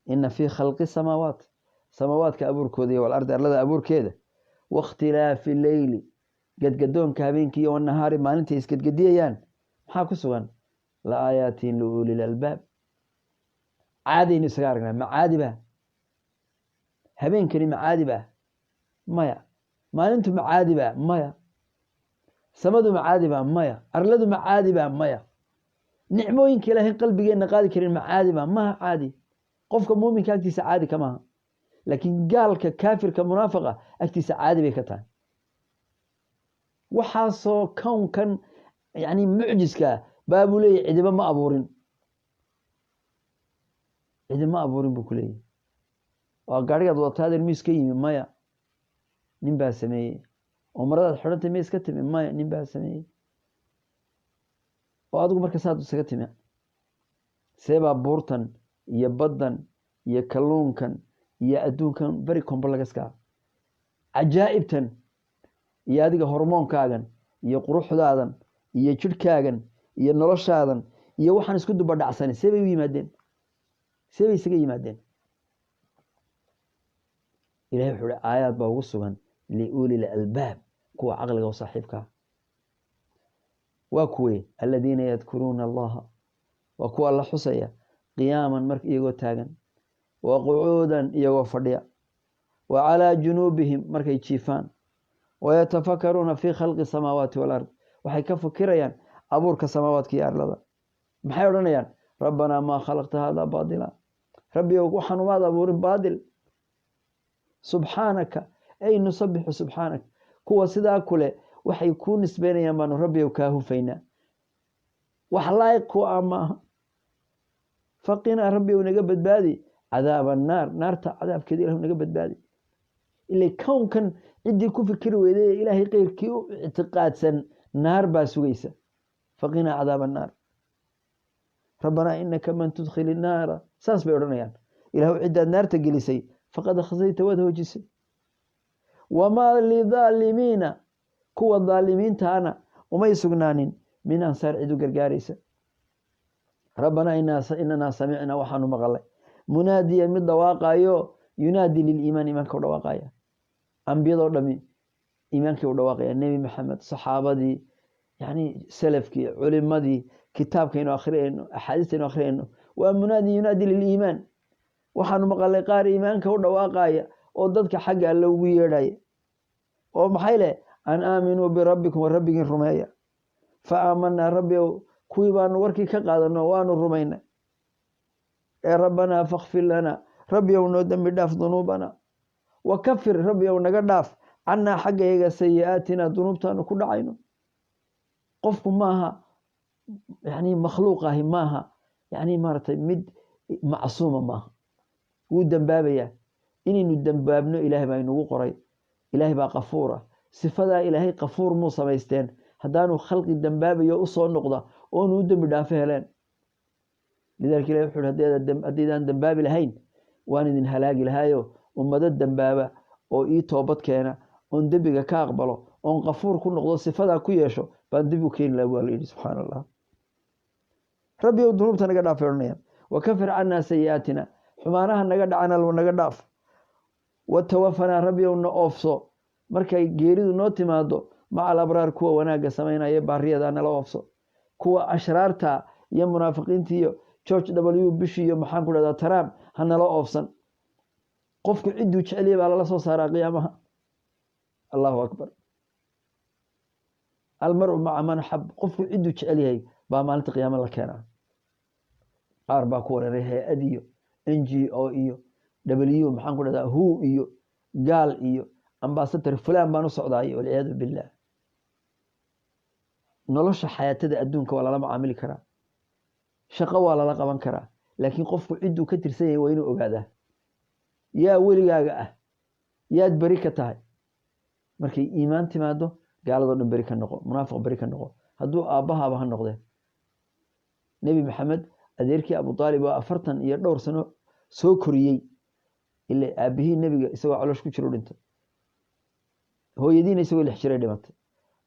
ina fii khalqi samaawaadka abuurkooda walardi arlada abuurkeeda waاkhtilaafi leyli gadgadoonka habeenkii iyo wanahaari maalintai isgadgadiyayaan maxaa ku sugan la aayaatin liuli lalbaab caadaynu isaga aragnaa ma caadi ba habeenkani ma caadi ba maya maalintu ma caadi ba maya samadu ma caadi ba maya arladu ma caadi ba maya nicmooyinka ilaahay qalbigeenna qaadi karin ma caadi ba maha caadi qofka muuminka agtiisa caadi ka maaha laakiin gaalka kaafirka munaafiqa agtiisa caadi bay ka tahay waxaasoo kownkan yani mucjiska baabuu leeyahy cidiba ma abuurin cidi ma abuurin buu ku leeyahy waa gaarigaad wadataadeen miis ka yimi maya nin baa sameeyey oo maradaad xidhantay miis ka timi maya nin baa sameeyey oo adigu marka saad isaga timi seebaa buurtan iyo baddan iyo kalluunkan iyo adduunkan beri kombolagaska cajaa'ibtan iyo adiga hormoonkaagan iyo quruxdaadan iyo jidhkaagan iyo noloshaadan iyo waxaan isku duba dhacsani seebay u yimaadeen seebay isaga yimaadeen ilahay wuxuu hi aayaad baa ugu sugan liuli lalbaab kuwa caqliga u saaxiibkaa waa kuwe aladiina yadkuruuna allaha waa kuwa alla xusaya qiyaaman marka iyagoo taagan wa qucuudan iyagoo fadhiya wa calaa junuubihim markay jiifaan wayatafakaruuna fii khalqi samaawaati walard waxay ka fikirayaan abuurka samaawaadka iyo arlada maxay odhanayaan rabbanaa maa khalaqta hada baadila rabbi ow waxaan umaad abuurin baadil subxaanaka ay nusabixu subxaanak kuwa sidaa kule waxay kuu nisbeynayaan baanu rabbi ow kaa hufaynaa wax laayiq ku ah maaha faqinaa rabbi ow naga badbaadi cadaaba annaar naarta cadaabkeeda ilahu naga badbaadi ilay kownkan ciddii ku fikiri weyday ee ilaahay keyrkii u ictiqaadsan naar baa sugaysa faqinaa cadaaba annaar rabbanaa inaka man tudkhili naara saas bay odhanayaan ilaahu ciddaad naarta gelisay faqad khasayta waad hoojisay wamaa lidaalimiina kuwa daalimiintaana umay sugnaanin min ansaar cid u gargaaraysa rabbanaa inanaa samicnaa waxaanu maqalay munaadiyan mid dhawaaqayo yunaadi liliimaan iimaanka u dhawaaqaya ambiyadoo dhami iimaankay u dhawaaqaya nebi maxamed saxaabadii yani salafkii culimadii kitaabkaynu akhriyayno axaadiistaynu akhriyayno waa munaadi yunaadi liliimaan waxaanu maqalay qaar iimaanka u dhawaaqaya oo dadka xagga alle ugu yeedhaya oo maxay leh an aaminuu birabbikum wa rabbigiin rumeeya fa aamanaa rabbi ow kuwii baanu warkii ka qaadano waanu rumaynay ee rabbanaa fakfir lana rabbi ow noo dembi dhaaf dunuubana wa kafir rabbi ow naga dhaaf cannaa xaggayaga sayi-aatina dunuubtaanu ku dhacayno qofku maaha yani makhluuq ahi maaha yani maaratay mid macsuuma maaha wuu dembaabayaa inaynu dembaabno ilaahay baa inugu qoray ilaahay baa kafuura sifadaa ilaahay kafuur muu samaysteen haddaanu khalqi dembaabayo usoo noqda oonu u dembi dhaafo heleen lidalika ilahi wuxu uhi haddaydaan dembaabi lahayn waan idin halaagi lahaayo ummado dembaaba oo ii toobad keena oon dembiga ka aqbalo oon kafuur ku noqdo sifadaa ku yeesho baan dib u keeni laha waa la yidhi subxaana allah rabbi ow dunuubta naga dhaafay odhanayaan wakafir cannaa sayi-aatina xumaanaha naga dhacana naga dhaaf watawafanaa rabbi ow na oofso markay geeridu noo timaado maca alabraar kuwa wanaagga samaynaya baariyada nala oofso kuwa ashraarta iyo munaafiqiinta iyo george w bush iyo maxaan ku dhahdaa trump ha nala oofsan qofku cidduu jeceliya baa lala soo saaraa qiyaamaha allahu akbar almaru maca man xab qofku cidduu jecel yahay baa maalinta qiyaama la keenaa qaar baa ku wareeray hay-ad iyo ngo iyo w maxaan ku dhahdaa hu iyo gaal iyo ambasador fulan baan u socdaay walciyaadu billah nolosha xayaatada adduunka waa lala macaamili karaa shaqo waa lala qaban karaa laakiin qofku cidduu ka tirsan yahay waa inuu ogaadaa yaa weligaaga ah yaad beri ka tahay markay iimaan timaado gaaladoo dhan beri ka noqo munaafiq beri ka noqo hadduu aabbahaaba ha noqdee nebi maxamed adeerkii abu aalib oo 40 iyo dhowr sano soo koriyey ilaa aabihii nebiga isagoo calosh ku jiro dhintay hooyadiina isagoo 6 jiray dhimatay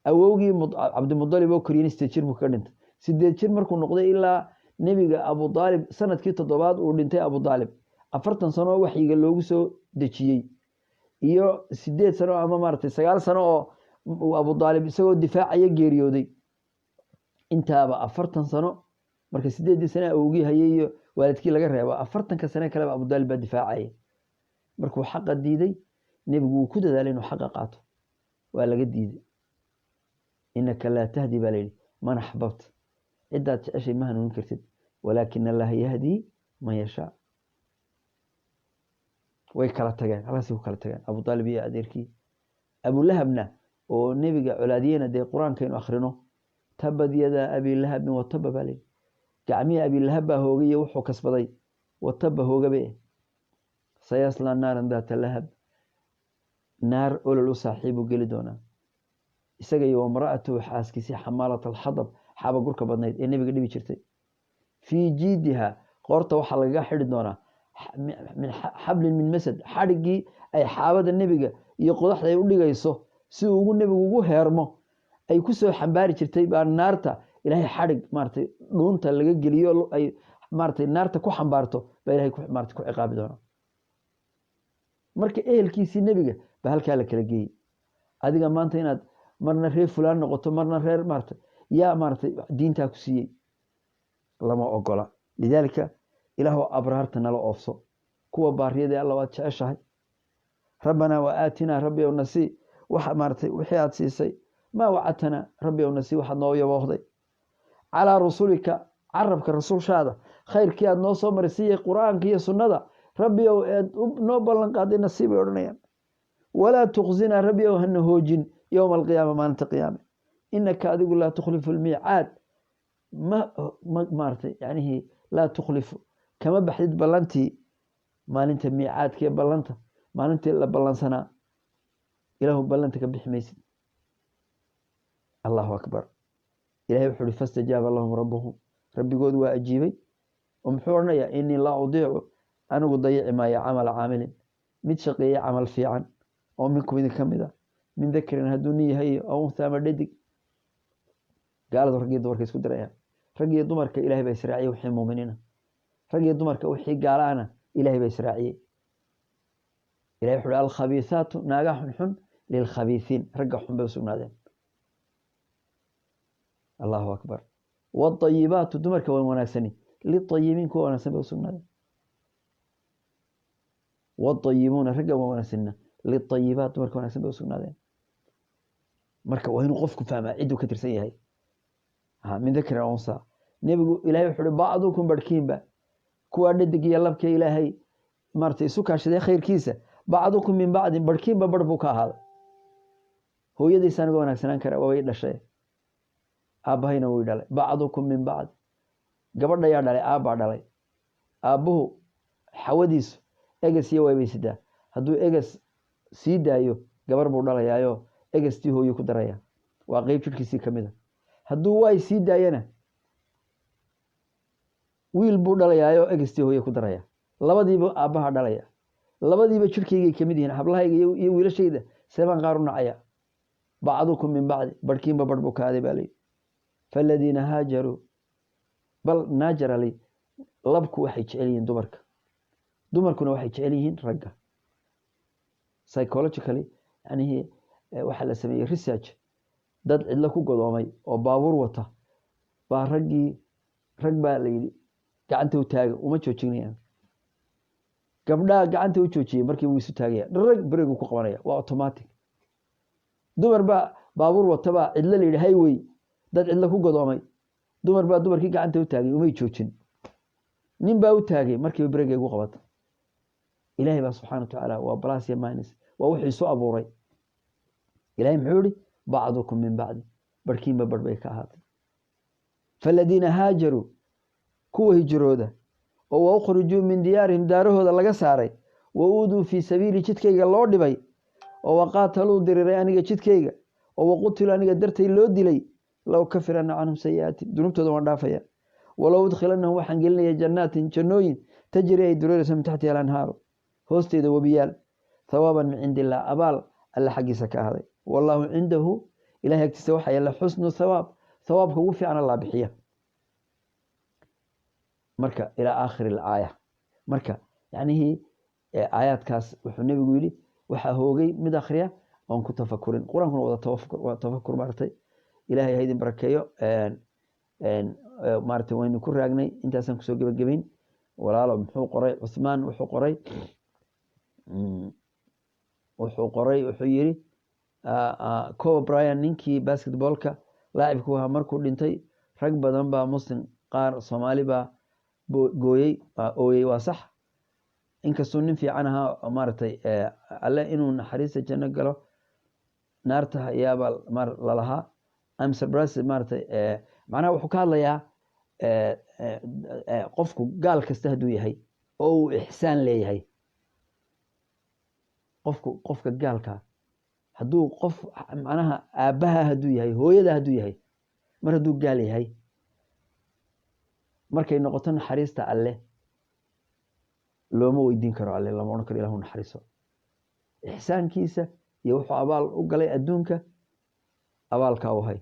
awowgii cabdimudalib oo koriyey 8 jir buu ka dhintay 8 jir markuu noqday ilaa nebiga abu aalib sanadkii 7 uu dhintay abu aalib 40 sano oo waxyiga loogu soo dejiyey iyo 8 sano ama maartay 9 sano oo Abu Talib isagoo difaacaya geeriyooday intaaba 40 sano marka 8 sano uu hayay iyo waalidkii laga reebo 40 sano kale Abu Talib baa difaacay markuu xaq diiday nabigu ku dadaalay inuu xaq qaato waa laga diiday innaka la tahdi balayli man ahbabta cidaad jeceshay ma hanuunin kartid walaakin Allah yahdi man yasha way kala tageen halkaas ku kala tageen Abu Talib iyo adeerkii Abu Lahabna oo nabiga culaadiyana de quraanka inuu akhrino tabad yada Abi Lahab wa tabba balayli gacmiya Abi Lahab baa hoogay wuxuu kasbaday wa tabba hoogabe sayasla naaran daata lahab naar olol saaxiibu gali doona isaga iyo mar'atu xaaskiisi xamaalat al-hadab xaba gurka badnayd ee nabiga dhibi jirtay fi jiidiha qorta waxa laga xidhi doona min xablin min masad xarigi ay xaabada nabiga iyo qodaxda ay u dhigayso si uu nabigu ugu heermo ay ku soo xambaari jirtay baa naarta ilaahay xarig maartay dhuunta laga geliyo ay maartay naarta ku xambaarto baa ilaahay ku maartay ku ciqaabi doona marka ehelkiisi nabiga ba halka la kala geeyay adiga maanta inaad marna reer fulaan noqoto marna reer maartay yaa maartay diinta ku siiyay lama ogola lidalika ilaahu abraarta nala oofso kuwa baariyada Allah waad jeceshahay rabbana wa aatina rabbi wa nasi waxa maartay wixii aad siisay ma wacatana rabbi wa nasi waxa noo yaboohday ala rasulika arabka rasuulshaada khayrkii aad noo soo marisay quraanka iyo sunnada rabbi noo ballan qaaday nasiib ay oranayaan wala tuqzina rabbi wa hanahoojin يوم القيامة ما أنت قيامة إنك أدق لا تخلف الميعاد ما مارتي يعني هي لا تخلف كما بحدد بلنتي ما أنت ميعاد كي بلنت ما أنت إلا بلنسنا إله بلنتك بحميس الله أكبر إلهي بحول فاستجاب اللهم ربهم ربي قد وأجيبي ومحورنا يا إني لا أضيع أنا قضيع ما يعمل عامل متشقي عمل في عن ومنكم إذا كمذا من ذكر هدوني هي أو ثامر ديك قال رجي دور كيس كدريا رجي دمر كإلهي بيسرعي وحي مؤمنين رجي دمر كوحي قال أنا إلهي بيسرعي إلهي حول الخبيثات ناجح حن للخبيثين رجعهم بوسنا ذا الله أكبر والطيبات دمر كوالمناسني للطيبين كوالمناسن بوسنا ذا والطيبون رجعوا مناسنا للطيبات دمر كوالمناسن بوسنا ذا marka waa inuu qofku fahmaa cid uu ka tirsan yahay min dhikra unsa nabigu ilaahay wuxuu baadukum barkiinba kuwa dhadig iyo labka ilaahay martay isu kaashaday khayrkiisa baadukum min baadin barkiinba barbu ka ahaada hooyadiisa anaga wanaagsanaan kara way dhashay aabahayna way dhalay baadukum min baad gabadha yaa dhalay aaba dhalay aabuhu xawadiisu egas iyo waybaysidaa haduu egas sii daayo gabar buu dhalayaayo egastii hooyo ku daraya waa qayb jirkiisii kamida haduu way sii daayana wiil buu dhalayaayo egastii hooyo ku daraya labadiiba aabaha dhalaya labadiiba jirkeyga kamid yihiin hablahayga iyo wiilashayda seeban qaar u nacaya baadukum min baad barkiinba barbu kaaday baalay falladina haajaru bal naajarali labku waxay jecel yihiin dumarkuna waxay jecel yihiin ragga psychologically yani waxa la sameeyay research dad cidla ku godoomay oo baabuur wata baa rag baa la yiri gacanta u taaga uma joojinayaan gabdhaha gacanta u joojiyay markii uu isu taagaya rag bareegu ku qabanaya waa automatic dumar baa baabuur wata baa cidla la yiri highway dad cidla ku godoomay dumar baa dumarkii gacanta u taagay uma joojin nin baa u taagay markii bareegu qabato ilaahay baa subhanahu wa ta'ala waa plus and minus waa wixii soo abuuray إلهي محوري بعضكم من بعض بركين ببربيك هذا فالذين هاجروا كوه هجروده وأخرجوا من ديارهم داره هذا لقى ساري وأودوا في سبيل جدكيغا لو دبي وقاتلوا دريرانيغا جدكيغا وقتلوا انيغا درتي لو ديلي لو كفرنا عنهم سيئات ذنوبتهم وندافيا ولو ادخلنهم وحن قلنا جنات جنوين تجري دريرس من تحتها الانهار هوستيدا وبيال ثوابا من عند الله أبال الله حقيسا كهذا والله عنده إلهي اكتسوى حيا حسن ثوابك وفي عن الله بحيه مركا إلى آخر الآية مركا يعني آيات كاس وحنا بيقولي وحهوجي مد أخريا وأن كنت تفكرين قرآن كنا وتفكر مرتي إلهي هيدي بركيو مرتي وين يكون راجني أنت أصلا كسوق بالجبين ولا لا محو قري عثمان وحو قري وحيري كوب براين نينكي باسكت بولكا لاعب كوها مركو دينتي رق بدن با مسلم قار صومالي با gooyey ooyey waa sax inkastoo nin fiican ahaa maaragtay alle inuu naxariista janno galo naarta ayaaba mar lalahaa I'm surprised maaragtay macnaha wuxuu ka hadlayaa qofku gaal kasta hadduu yahay oo uu ixsaan leeyahay qofka gaalka hadduu qof macnaha aabbaha hadduu yahay hooyada hadduu yahay mar hadduu gaal yahay markay noqoto naxariista alle looma weydiin karo alle lama oran karo ilaahu naxariiso ixsaankiisa iyo wuxuu abaal u galay adduunka abaalka u hay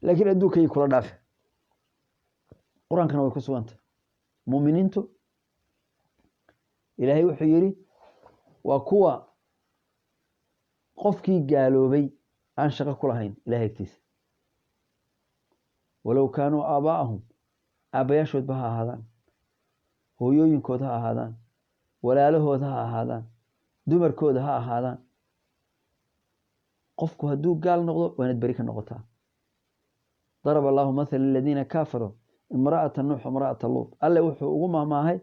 laakiin adduunkay kula dhaafe quraankana way ku sugantay muuminiintu ilaahay wuxuu yiri waa kuwa qofkii gaaloobay aan shaqo ku lahayn ilaahay agtiisa walow kaanuu aabaa'ahum aabayaashood ha ahaadaan hooyooyinkood ha ahaadaan walaalahood ha ahaadaan dumarkooda ha ahaadaan qofku hadduu gaal noqdo waanad beri ka noqotaa ضرب الله مثل الذين كفروا امرأة نوح وامرأة لوط alle wuxuu ugu maamaahay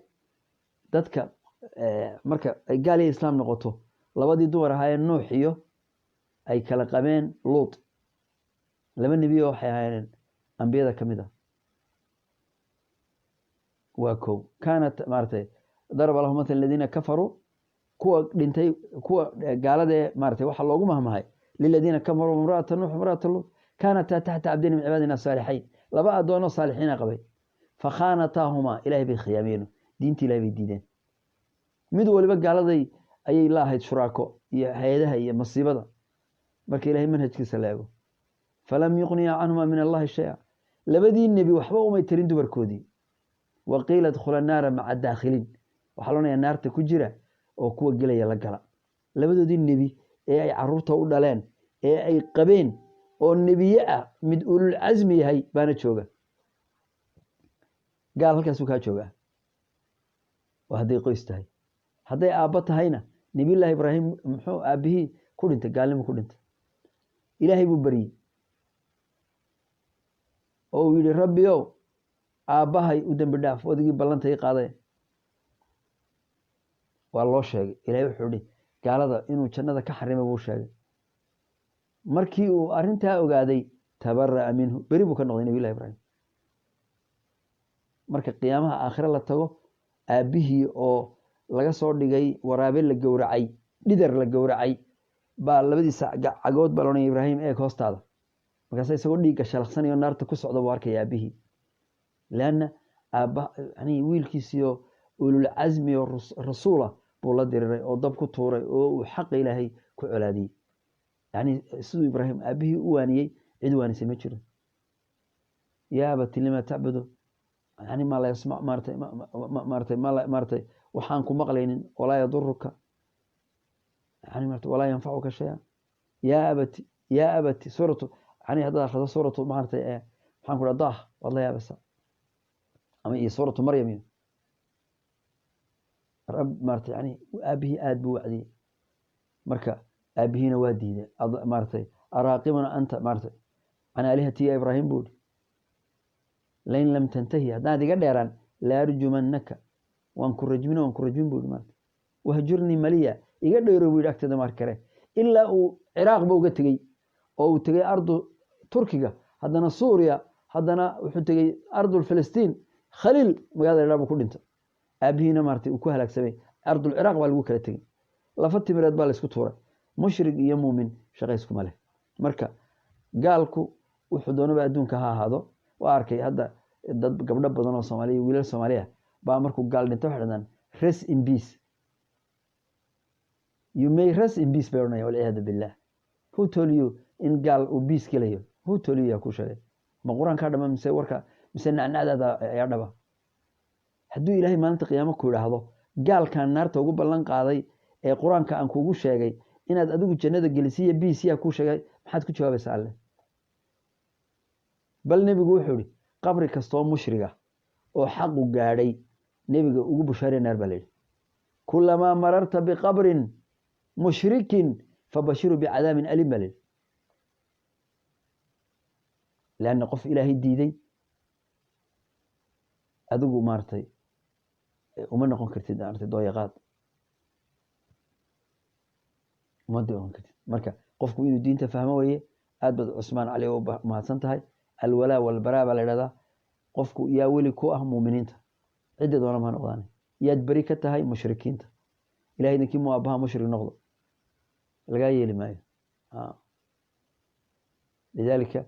dadka marka ay gaal iyo islaam noqoto labadii dumar ahaayeen nuux iyo ay kala qabeen luut laba nabi oo waxay ahaayeen ambiyada kamid ah وكو كانت مارتي ضرب الله مثل الذين كفروا كوا دنتي كوا قالده مارتي waxa loogu mahmahay للذين كفروا امرأة نوح وامرأة لوط كانت تحت عبدين من عبادنا الصالحين لبا ادونو صالحين قبي فخانتاهما الهي بخيامين دينتي لا بيديدين mid waliba gaaladay ayay laahayd shuraako iyo hay'adaha iyo masiibada markii ilaahay manhajkiisa leego falam yuqniya anhuma min Allah shay'a labadii nabi waxba uma tirin dubarkoodii وقيل ادخل النار مع الداخلين وحلونا النار كجرة أو كوا جليا لجلا لبدو دي النبي أي عروته ودلان أي قبين أو النبياء من أولو العزم هاي بانت شوجا قال هلك سوكا شوجا وهذا قيستهاي هذا أبطه هينا نبي الله إبراهيم محو أبيه كل أنت قال لهم كل أنت إلهي ببري أو يلي ربي أو aabahay u dambi dhaaf odigii ballantay qaaday waa loo sheegay ilaahay wuxuu yiri gaalada inuu jannada ka xarimay buu sheegay markii uu arinta ogaaday tabarra minhu bari buu ka noqday nabi ibraahim marka qiyaamaha aakhira la tago aabihii oo laga soo dhigay waraabe la gowracay dhidar la gowracay baa labadiisa cagood balonay ibraahim ee hoostaada markaas isagoo dhiig shalaqsanayo naarta ku socdo buu arkay aabihii لأن أبا يعني ويلكيسيو أولو العزم الرسولة بولا ديري أو ضب كتوري أو حق إلهي كعلادي يعني سيد إبراهيم أبيه أواني عدواني سمجر يا أبت لما تعبدوا يعني ما لا يسمع مارتي وحانكم مقلين ولا يضرك يعني مارتي ولا ينفعك شيئا يا أبت سورة يعني هذا سورة مارتي حانكم الله والله يا بس أما هي سورة مريم رب مارتي يعني أبيه آد بوعدي مركا أبيه نوادي مارتي أراقبنا أنت مارتي أنا آلهتي يا إبراهيم بود لين لم تنتهي هذا دي قدران لا أرجمنك وانكر رجمين بود مارتي وهجرني مليا يقدر يروي لك تدا ماركره إلا عراق بوقت تجي أو تجي أرض تركيا هذانا سوريا هذانا وحتى أرض الفلسطين خليل مقادر لابو كلنت أبينا مارتي وكوه لك سبي أرض العراق والقو كلا تجي لفتي مراد بالسكو تورا مشرق يمو من شغيسكم عليه مركا قالكو وحدونا بعدونك هذا واركي هذا dad gabdho badan oo Soomaaliya wiilal Soomaaliya baa markuu gaal dhinto xidhan rest in peace you may rest in peace barnay wal iyad billah who told you in gaal uu peace kalayo who told you ya ku sheegay ma quraanka dhama mise warka mise nacnacada ayaa dhaba haduu ilaahay maalinta qiyaamo ku yiraahdo gaalkan naarta ugu ballan qaaday ee quraanka aan kugu sheegay inaad adigu jannada gelisiyo BC ku sheegay maxaad ku jawaabaysaa alle bal nabigu wuxuu yiri qabri kasto mushriga oo xaq u gaadhay nabiga ugu bushaareen naar balay kullama mararta biqabrin mushrikin fabashiru bi'adabin alim balay laana qof ilaahi diiday adigu maartay uma noqon kartid artay dooyaqaad uma noqon kartid marka qofku inuu diinta fahmo weeye aad bad Usmaan Ali oo mahadsan tahay alwala wal baraa baa leedahay qofku yaa wali ku ah muuminiinta cid doona ma noqdaan yaad bari ka tahay mushrikiinta ilaahay idinkii mu abaha mushrik noqdo laga yeeli maayo lidalika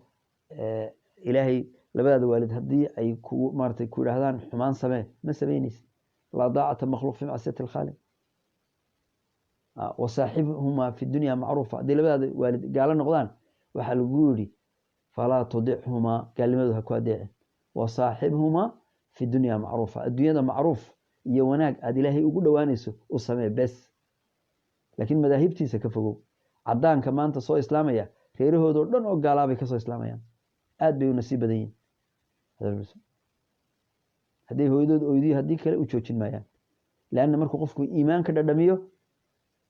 ilaahay labada waalid hadii ay ku maartay ku yiraahdaan xumaan samee ma sameeynis la daa'ata makhluuq fi ma'siyati al-khaliq wa saahibuhuma fi dunya ma'rufa hadii labada waalid gaala noqdaan waxa lagu yiri fala tudihuma kalimadu ha ku adeecin wa saahibuhuma fi dunya ma'rufa adduunyada ma'ruf iyo wanaag aad ilaahay ugu dhawaanayso u samee bas laakiin madaahibtiisa ka fogow cadaanka maanta soo islaamaya reerahooda dhan oo gaalaabay ka soo islaamayaan aad bay u nasiib badan yihiin hadii hooyadood oydii hadii kale u joojin maayaan laana markuu qofku iimaanka dhadhamiyo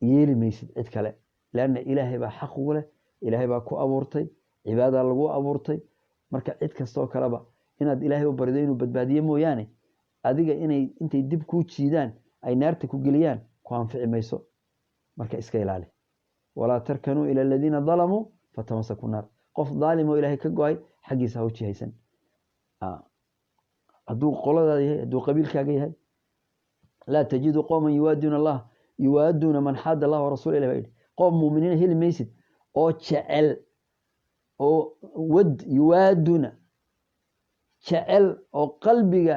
yeeli maysid cid kale laana ilaahay baa xaq u leh ilaahay baa ku abuurtay cibaadada lagu abuurtay marka cid kasto kaleba inaad ilaahay u barido inuu badbaadiyo mooyaane adiga intay dib ku jiidaan ay naarta ku galiyaan ku anfici mayso marka iska ilaali wala tarkanu ila alladina zalamu fatamasaku nar qof zaalimo ilaahay ka go'ay xaqiisa u jihaysan haduu qoladaada yahay haduu qabiilkaaga yahay la tajidu qawman yuwaduna Allah yuwaduna man hada Allah wa rasuul ilaahi qawm muuminiin hel maysid oo jecel oo wad yuwaduna jecel oo qalbiga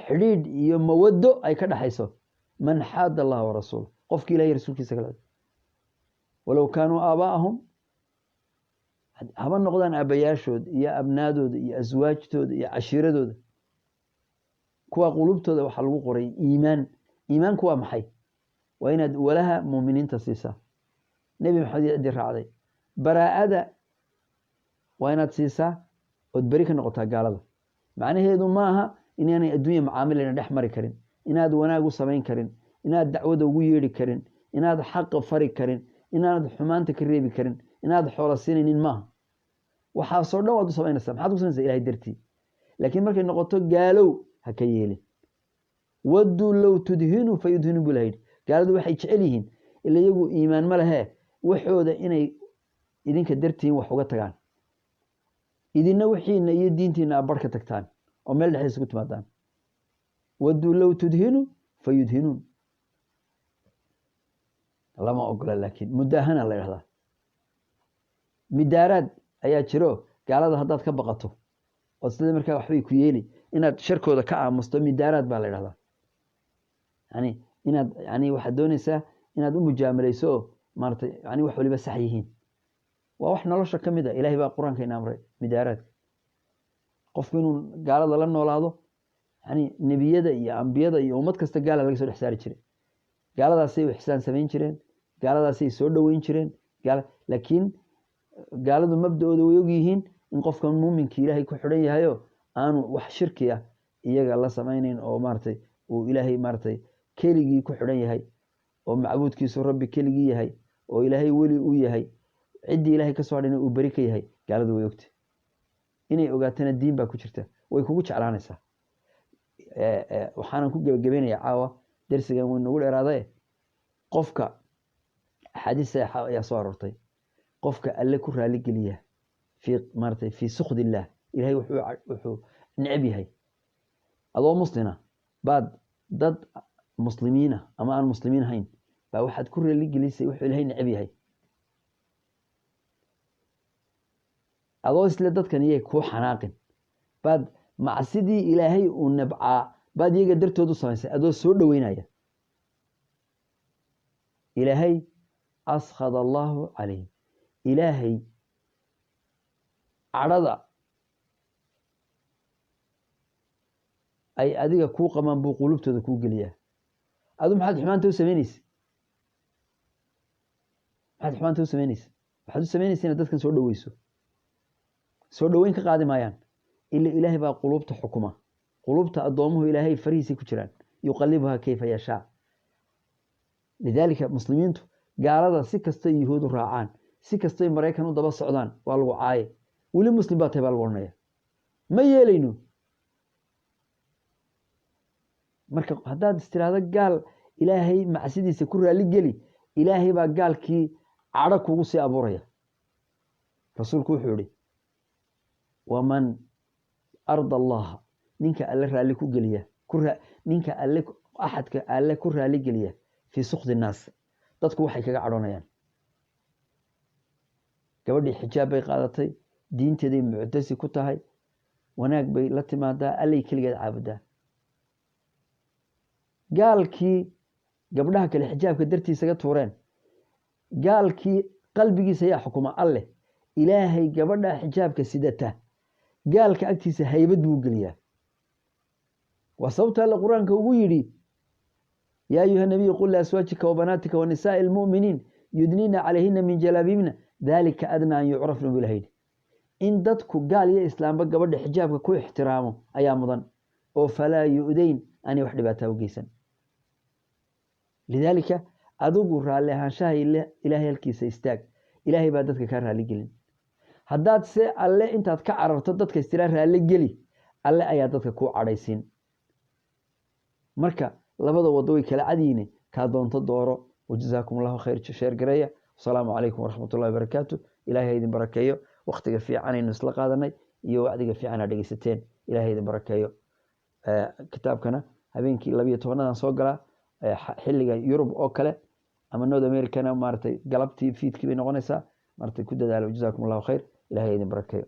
xiriid iyo mawado ay ka dhaxayso man hada Allah wa rasuul qofkii ilaahay rasuulkiisa kala walaw kaanu aabaahum haba noqdaan abayaashood iyo abnaadooda iyo aswaajtooda iyo cashiiradooda kuwa qulubtooda waxa lagu qoray iimaanku waa maxay waa inaad walaha muuminiinta siisaa nabi maxamed cidi raacday baraa'ada waa inaad siisaa oo bari ka noqotaa gaalada macnaheedu maaha inaanay adduunyo macaamilena dhex mari karin inaad wanaag u samayn karin inaad dacwada ugu yeeri karin inaad xaq fari karin inaad xumaanta ka reebi karin inaad xoolo siinaynin maaha waxa soo dhawaad u samaynaysaa maxaad u samaynaysaa ilaahay dartii laakiin markay noqoto gaalow ha ka yeelin wadu law tudhinu fayudhinu bilayd gaaladu waxay jecel yihiin ila iyagu iimaan ma lahe waxooda inay idinka dartiin wax uga tagaan idina wixiina iyo diintiina barka tagtaan oo meel dhaxaysa ku timaadaan wadu law tudhinu fayudhinun lama ogola laakiin mudahana la yiraahdaa midaarad ayaa jiro gaalada hadaad ka baqato oo sida markaa waxbay ku yeeli inaad sharkooda ka aamusto midaarad baa la yiraahdaa inaad waxa doonaysaa inaad u mujaamaleyso maartay wax waliba sax yihiin waa wax nolosha kamid ah ilaahay baa quraanka ina amray midaarad qofku inuu gaalada la noolaado nabiyada iyo anbiyada iyo ummad kasta gaala laga soo dhexsaari jiray gaaladaasay ihsaan sameyn jireen gaaladaasay soo dhaweyn jireen laakiin gaaladu mabda'ooda way og yihiin in qofka muuminka ilaahay ku xidhan yahayo aanu wax shirki ah iyaga la sameeyeen oo maartay uu ilaahay maartay keligii ku xidhan yahay oo macbuudkiisu rabbi keligii yahay oo ilaahay wali u yahay cidii ilaahay ka soo hadhina uu bari ka yahay gaaladu way ogtay inay ogaatana diin baa ku jirta way kugu jeclaanaysaa waxaan ku gabagabeynayaa caawa darsigan way nagu dheeraaday qofka xadiis ayaa soo arortay qofka alle ku raali geliya fi sukhdillaah ilaahay wuxuu necab yahay adoo muslina baad dad muslimiina ama aan muslimiin ahayn baa waxaad ku raali gelisay wuxuu ilaahay necab yahay adoo isla dadkan iyay ku xanaaqin baad macsidii ilaahay uu nabcaa baad iyaga dartoodu samaysay adoo soo dhaweynaya ilaahay askhad Allahu calayhim ilaahay cadhada ay adiga ku qamaan buu qulubtooda ku geliyaa adu maxaad xumaanta u samaynaysa waxaad u samaynaysa inaad dadkan soo dhaweyso soo dhaweyn ka qaadi maayaan ila ilaahay baa qulubta xukuma qulubta addoomuhu ilaahay farihiisay ku jiraan yuqallibuha kayfa yashaa lidaalika muslimiintu gaalada si kastay yuhuudu raacaan si kastay maraykan u daba socdaan waa lagu caaye weli muslim baa tahay baa lagu odhanaya ma yeelayno marka haddaad istiraahdo gaal ilaahay macsidiisa ku raali geli ilaahay baa gaalkii cadho kugu sii abuuraya rasuulku wuxuu yihi waman arda allaha ninka alle raali ku geliya ninka alle axadka alle ku raali geliya fii sukhdi nnaas dadku waxay kaga cadhoonayaan gabadhii xijaab bay qaadatay diinteeday muctasi ku tahay wanaag bay la timaadaa allay keligeed caabudaa gaalkii gabdhaha kale xijaabka dartiisaga tuureen gaalkii qalbigiisa ayaa xukuma alleh ilaahay gabadha xijaabka sidata gaalka agtiisa haybad buu geliyaa waa sababta alle qur-aanka ugu yidhi yaa ayuha nabiyu qul liaswaajika wabanaatika wanisaa'i almu'miniin yudniina calayhina min jalaabibna dalika adnaa an yucrafna bilahaydi in dadku gaal iyo islaamba gabadha xijaabka ku ixtiraamo ayaa mudan oo falaa yu'dayn aanay wax dhibaataa u geysan lidaalika adigu raalli ahaanshaha ilaahay halkiisa istaag ilaahay baa dadka kaa raali gelin haddaad se alle intaad ka cararto dadka istiraa raalli geli alle ayaa dadka kuu cadhaysiin marka labada wado way kala cadyiine kaa doonto dooro wajazaakum allahu khayr sheer gareeya wasalaamu calaykum waraxmatullahi wabarakaatu ilaahay idin barakeeyo waqtiga fiican aynu isla qaadanay iyo wacdiga fiican aa dhegeysateen ilaahay idin barakeeyo kitaabkana habeenkii 12 soo galaa xilliga Yurub oo kale ama North Americana maartay galabtii fiidkii bay noqonaysaa maartay ku dadaalo jazaakum allahu khayr ilaahay idin barakeeyo